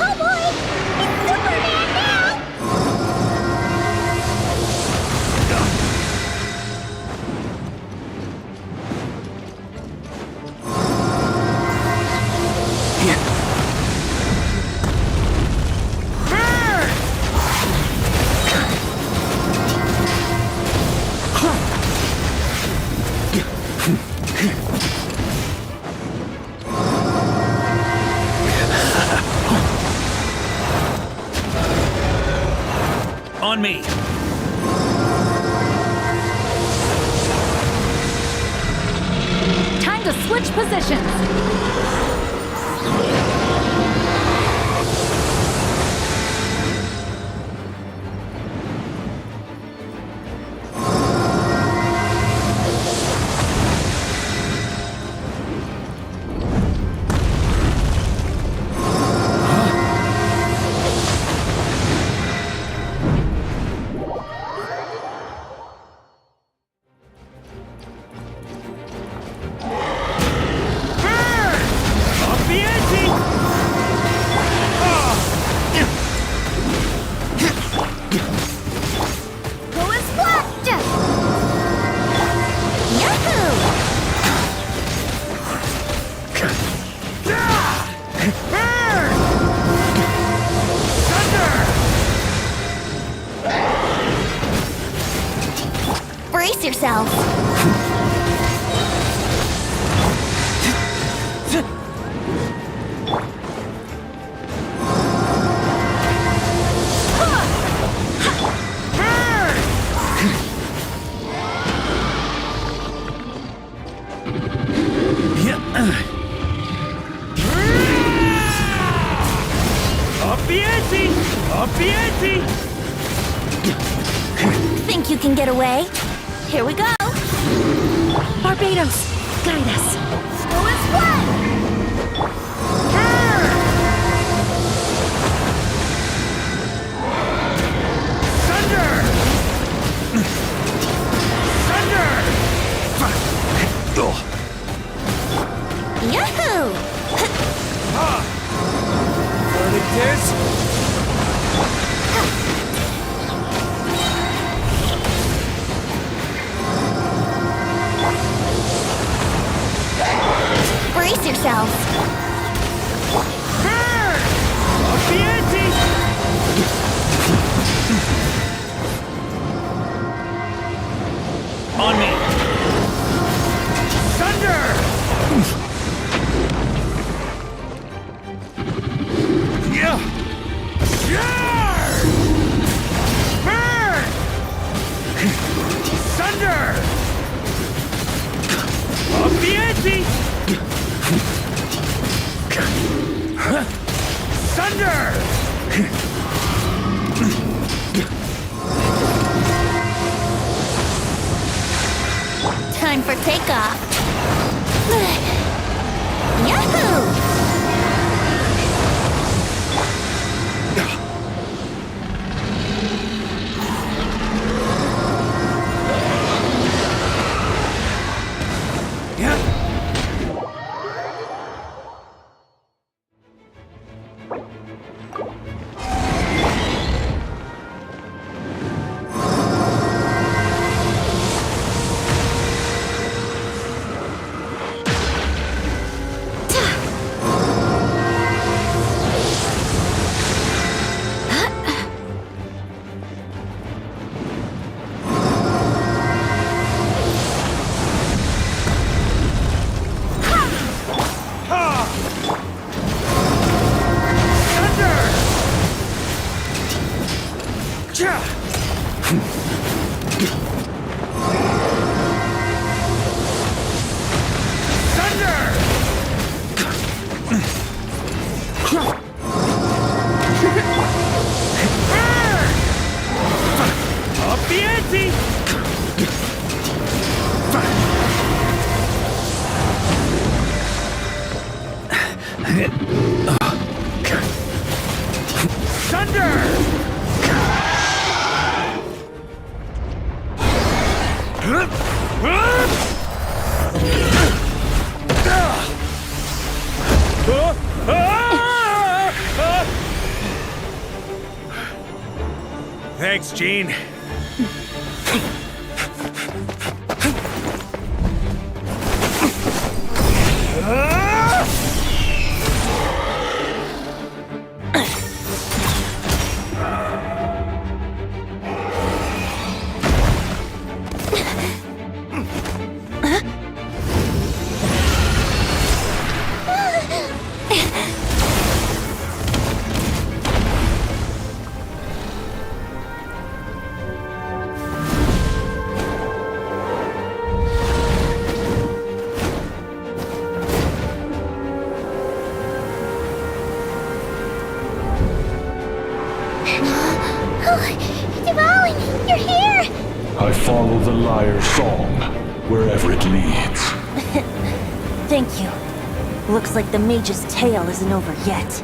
Oh boy! It's Superman now! On me! Time to switch positions! Brace yourself. Think you can get away? Here we go. Barbados, guide us. Slow as what? Thunder! Yahoo! What it is? Brace yourself. On me! Thunder! Yeah! Burn! Thunder! Up the ante! Thunder! Time for takeoff. Yahoo! Thanks, Gene. I follow the lyre's song, wherever it leads. Thank you. Looks like the mage's tale isn't over yet.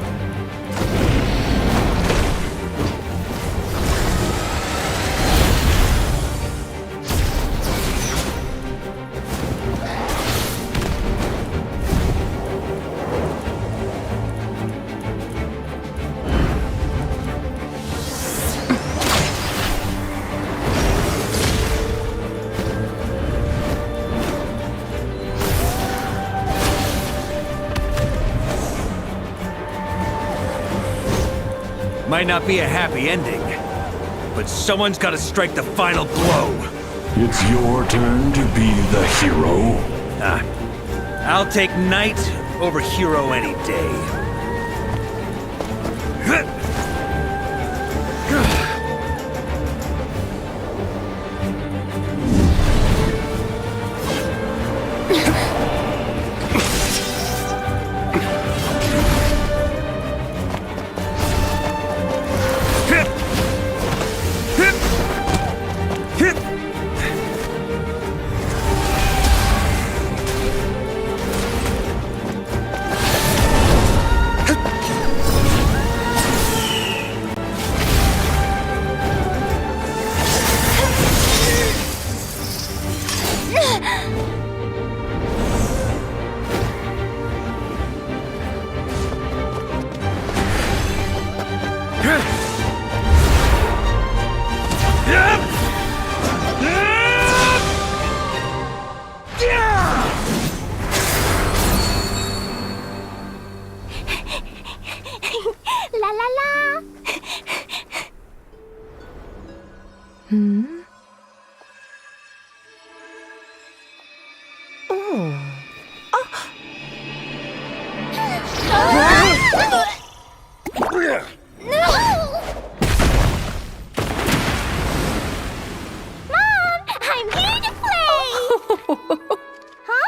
Might not be a happy ending, but someone's got to strike the final blow. It's your turn to be the hero. I'll take knight over hero any day. La la la. Mom, I'm here to play! Huh?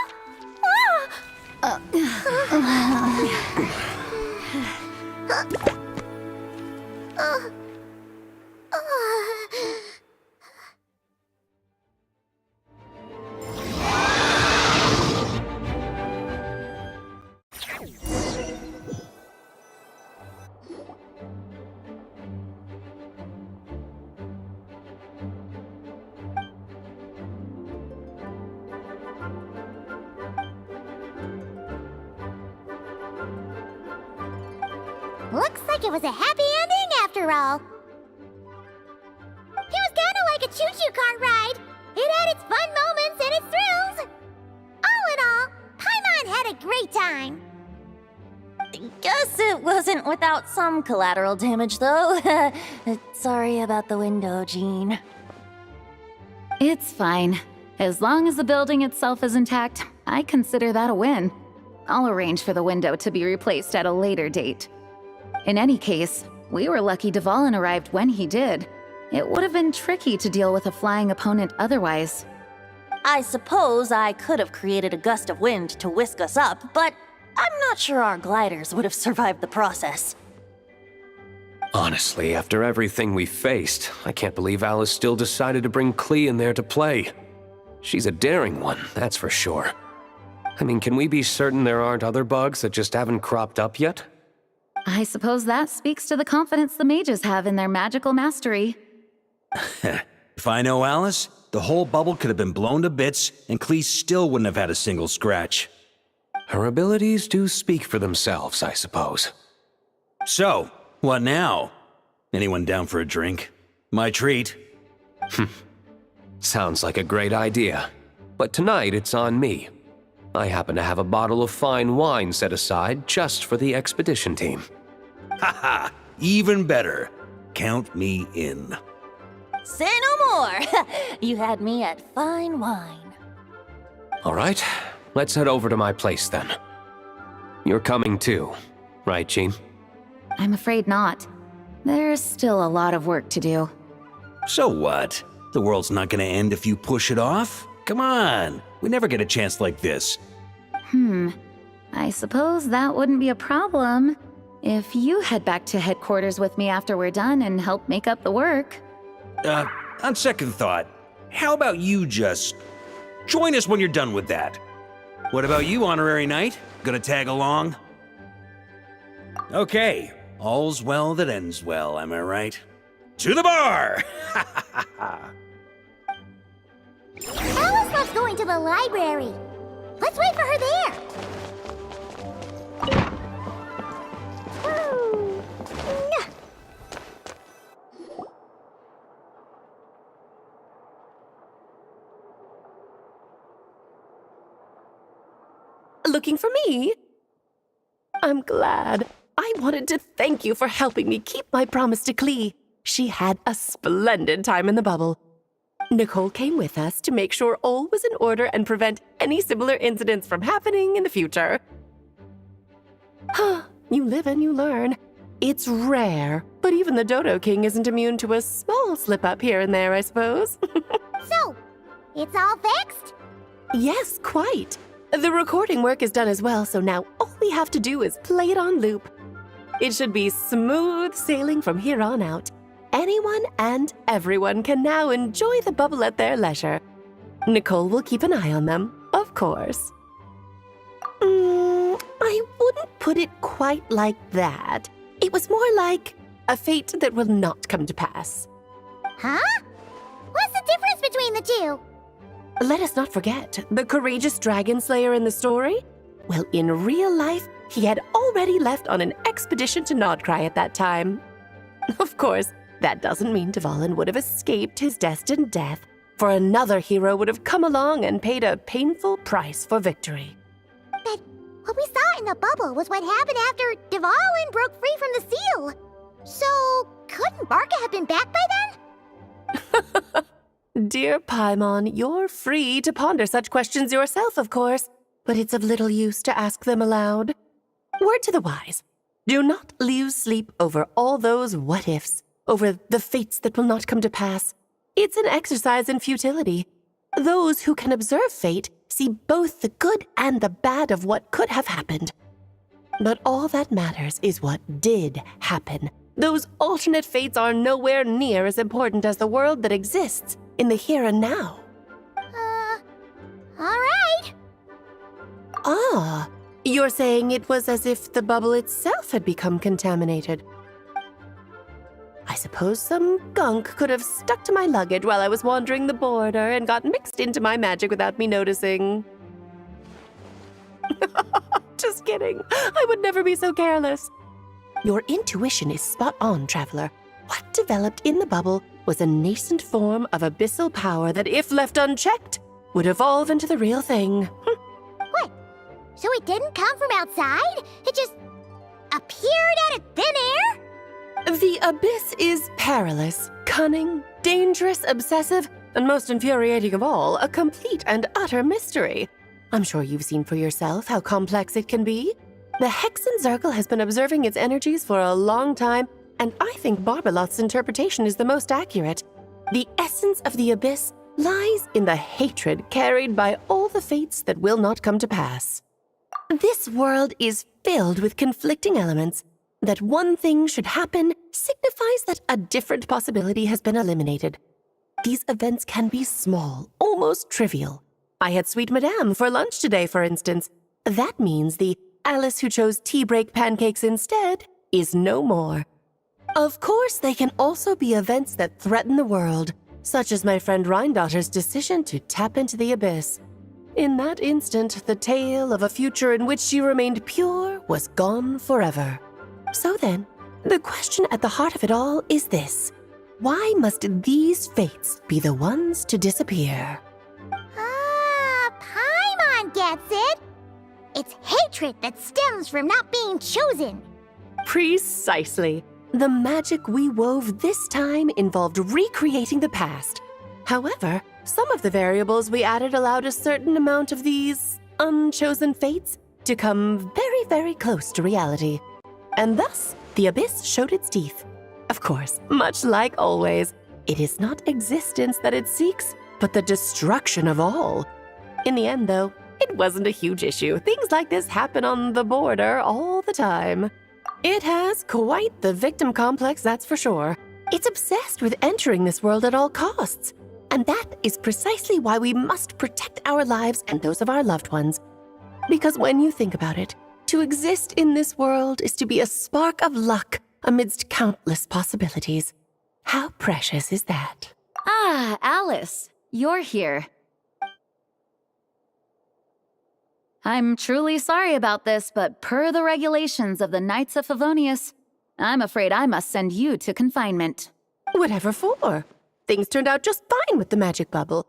Looks like it was a happy ending after all. It was kinda like a choo-choo cart ride. It had its fun moments and its thrills. All in all, Paimon had a great time. Guess it wasn't without some collateral damage, though. Sorry about the window, Jean. It's fine. As long as the building itself is intact, I consider that a win. I'll arrange for the window to be replaced at a later date. In any case, we were lucky Dvalin arrived when he did. It would have been tricky to deal with a flying opponent otherwise. I suppose I could have created a gust of wind to whisk us up, but I'm not sure our gliders would have survived the process. Honestly, after everything we faced, I can't believe Alice still decided to bring Klee in there to play. She's a daring one, that's for sure. I mean, can we be certain there aren't other bugs that just haven't cropped up yet? I suppose that speaks to the confidence the mages have in their magical mastery. If I know Alice, the whole bubble could have been blown to bits, and Klee still wouldn't have had a single scratch. Her abilities do speak for themselves, I suppose. So, what now? Anyone down for a drink? My treat. Sounds like a great idea. But tonight it's on me. I happen to have a bottle of fine wine set aside just for the expedition team. Haha, even better. Count me in. Say no more! You had me at fine wine. All right, let's head over to my place then. You're coming too, right, Jean? I'm afraid not. There's still a lot of work to do. So what? The world's not gonna end if you push it off? Come on, we never get a chance like this. I suppose that wouldn't be a problem if you head back to headquarters with me after we're done and help make up the work. On second thought, how about you just join us when you're done with that? What about you, Honorary Knight? Gonna tag along? Okay, all's well that ends well, am I right? To the bar! Alice loves going to the library. Let's wait for her there. Looking for me? I'm glad. I wanted to thank you for helping me keep my promise to Klee. She had a splendid time in the bubble. Nicole came with us to make sure all was in order and prevent any similar incidents from happening in the future. You live and you learn. It's rare, but even the Dodo King isn't immune to a small slip-up here and there, I suppose. So, it's all fixed? Yes, quite. The recording work is done as well, so now all we have to do is play it on loop. It should be smooth sailing from here on out. Anyone and everyone can now enjoy the bubble at their leisure. Nicole will keep an eye on them, of course. I wouldn't put it quite like that. It was more like a fate that will not come to pass. Huh? What's the difference between the two? Let us not forget the courageous dragon slayer in the story. Well, in real life, he had already left on an expedition to Nodcry at that time. Of course, that doesn't mean Dvalin would have escaped his destined death, for another hero would have come along and paid a painful price for victory. But what we saw in the bubble was what happened after Dvalin broke free from the seal. So, couldn't Barca have been back by then? Dear Paimon, you're free to ponder such questions yourself, of course, but it's of little use to ask them aloud. Word to the wise, do not lose sleep over all those what-ifs, over the fates that will not come to pass. It's an exercise in futility. Those who can observe fate see both the good and the bad of what could have happened. But all that matters is what did happen. Those alternate fates are nowhere near as important as the world that exists in the here and now. All right. Ah, you're saying it was as if the bubble itself had become contaminated. I suppose some gunk could have stuck to my luggage while I was wandering the border and got mixed into my magic without me noticing. Just kidding. I would never be so careless. Your intuition is spot on, Traveler. What developed in the bubble was a nascent form of abyssal power that, if left unchecked, would evolve into the real thing. What? So it didn't come from outside? It just appeared out of thin air? The abyss is perilous, cunning, dangerous, obsessive, and most infuriating of all, a complete and utter mystery. I'm sure you've seen for yourself how complex it can be. The Hexen Circle has been observing its energies for a long time, and I think Barbalot's interpretation is the most accurate. The essence of the abyss lies in the hatred carried by all the fates that will not come to pass. This world is filled with conflicting elements. That one thing should happen signifies that a different possibility has been eliminated. These events can be small, almost trivial. I had Sweet Madame for lunch today, for instance. That means the Alice who chose tea break pancakes instead is no more. Of course, they can also be events that threaten the world, such as my friend Rhindotter's decision to tap into the abyss. In that instant, the tale of a future in which she remained pure was gone forever. So then, the question at the heart of it all is this. Why must these fates be the ones to disappear? Paimon gets it. It's hatred that stems from not being chosen. Precisely. The magic we wove this time involved recreating the past. However, some of the variables we added allowed a certain amount of these unchosen fates to come very, very close to reality. And thus, the abyss showed its teeth. Of course, much like always, it is not existence that it seeks, but the destruction of all. In the end, though, it wasn't a huge issue. Things like this happen on the border all the time. It has quite the victim complex, that's for sure. It's obsessed with entering this world at all costs. And that is precisely why we must protect our lives and those of our loved ones. Because when you think about it, to exist in this world is to be a spark of luck amidst countless possibilities. How precious is that? Ah, Alice, you're here. I'm truly sorry about this, but per the regulations of the Knights of Favonius, I'm afraid I must send you to confinement. Whatever for? Things turned out just fine with the magic bubble.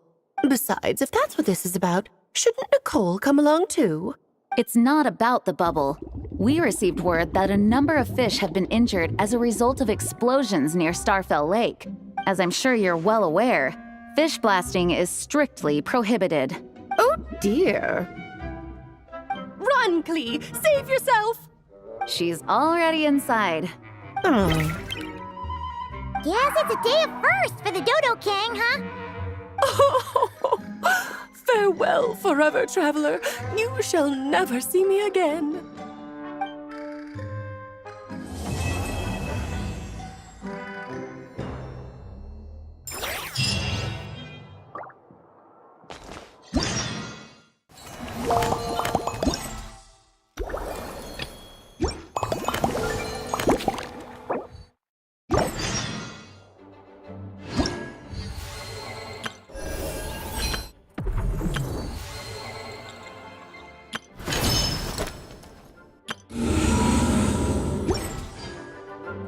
Besides, if that's what this is about, shouldn't Nicole come along too? It's not about the bubble. We received word that a number of fish have been injured as a result of explosions near Starfell Lake. As I'm sure you're well aware, Fish blasting is strictly prohibited. Oh dear. Run, Klee! Save yourself! She's already inside. Guess it's a day of first for the Dodo King, huh? Farewell, forever traveler. You shall never see me again.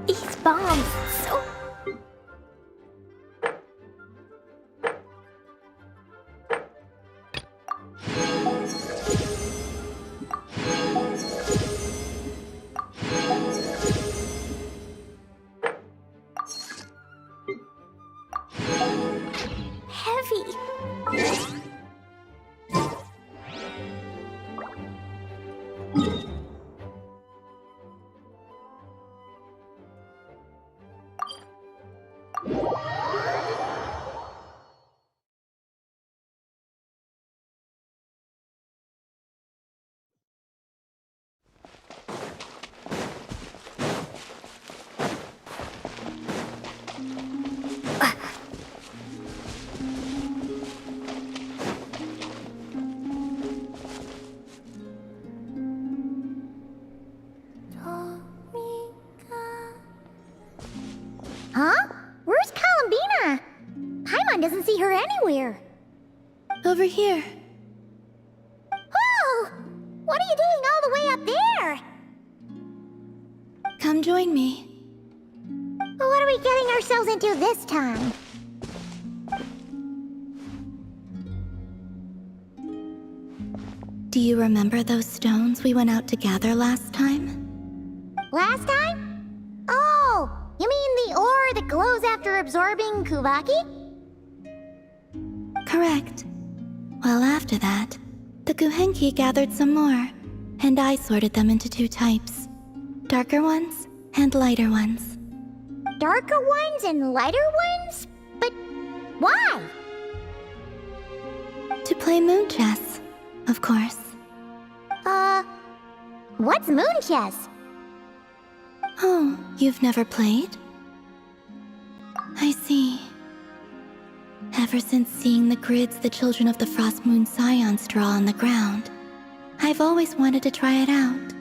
These bombs, so... heavy. Huh? Where's Columbina? Paimon doesn't see her anywhere. Over here. Whoa! What are you doing all the way up there? Come join me. What are we getting ourselves into this time? Do you remember those stones we went out to gather last time? Last time? Oh, you mean the ore that glows after absorbing Kuvaki? Correct. Well, after that, the Guhenki gathered some more, and I sorted them into two types. Darker ones and lighter ones. Darker ones and lighter ones? But why? To play moon chess, of course. What's moon chess? Oh, you've never played? I see. Ever since seeing the grids the children of the Frost Moon Scions draw on the ground, I've always wanted to try it out.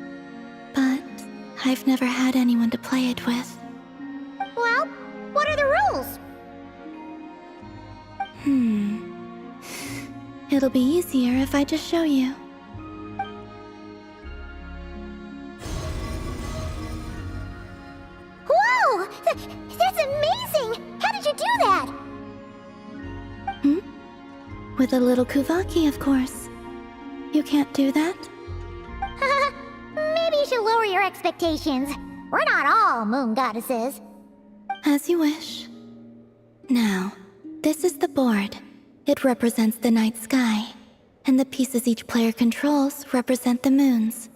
But I've never had anyone to play it with. Well, what are the rules? It'll be easier if I just show you. Whoa! That's amazing! How did you do that? With a little Kuvaki, of course. You can't do that? Maybe you should lower your expectations. We're not all moon goddesses. As you wish. Now, this is the board. It represents the night sky, and the pieces each player controls represent the moons.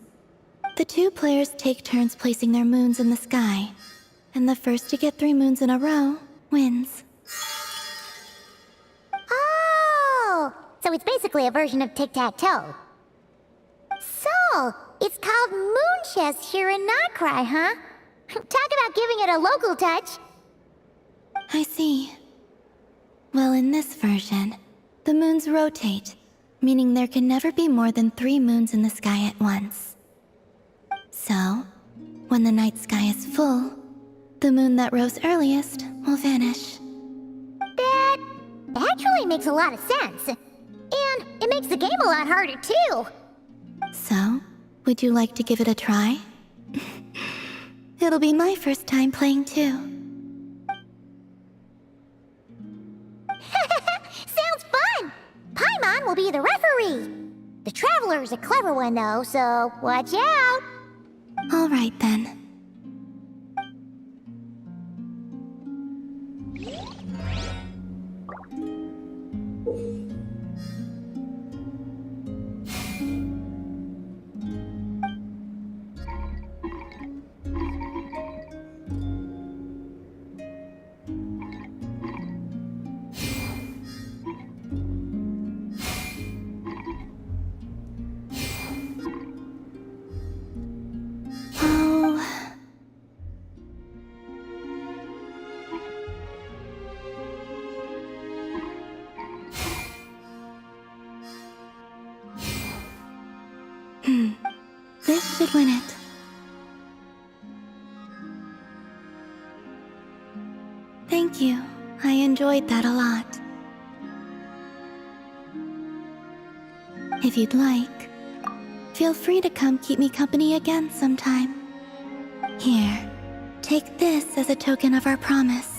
The two players take turns placing their moons in the sky, and the first to get 3 moons in a row wins. Oh! So it's basically a version of tic-tac-toe. So, it's called moon chess here in Notcry, huh? Talk about giving it a local touch. I see. Well, in this version, the moons rotate, meaning there can never be more than 3 moons in the sky at once. So, when the night sky is full, the moon that rose earliest will vanish. That actually makes a lot of sense. And it makes the game a lot harder, too. So, would you like to give it a try? It'll be my first time playing too. Sounds fun! Paimon will be the referee. The Traveler's a clever one, though, so watch out. All right, then. should win it. Thank you. I enjoyed that a lot. If you'd like, feel free to come keep me company again sometime. Here, take this as a token of our promise.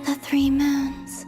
The 3 moons.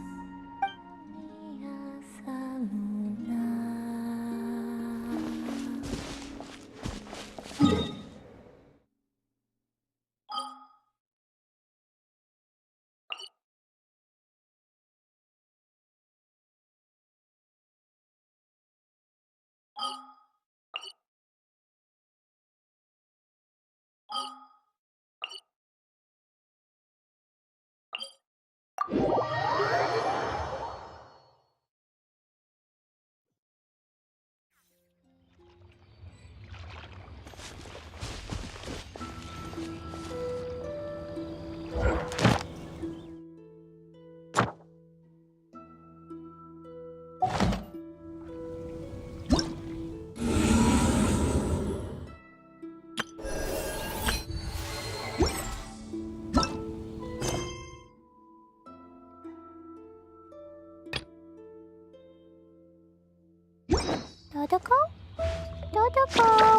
Dodoco? Dodoco?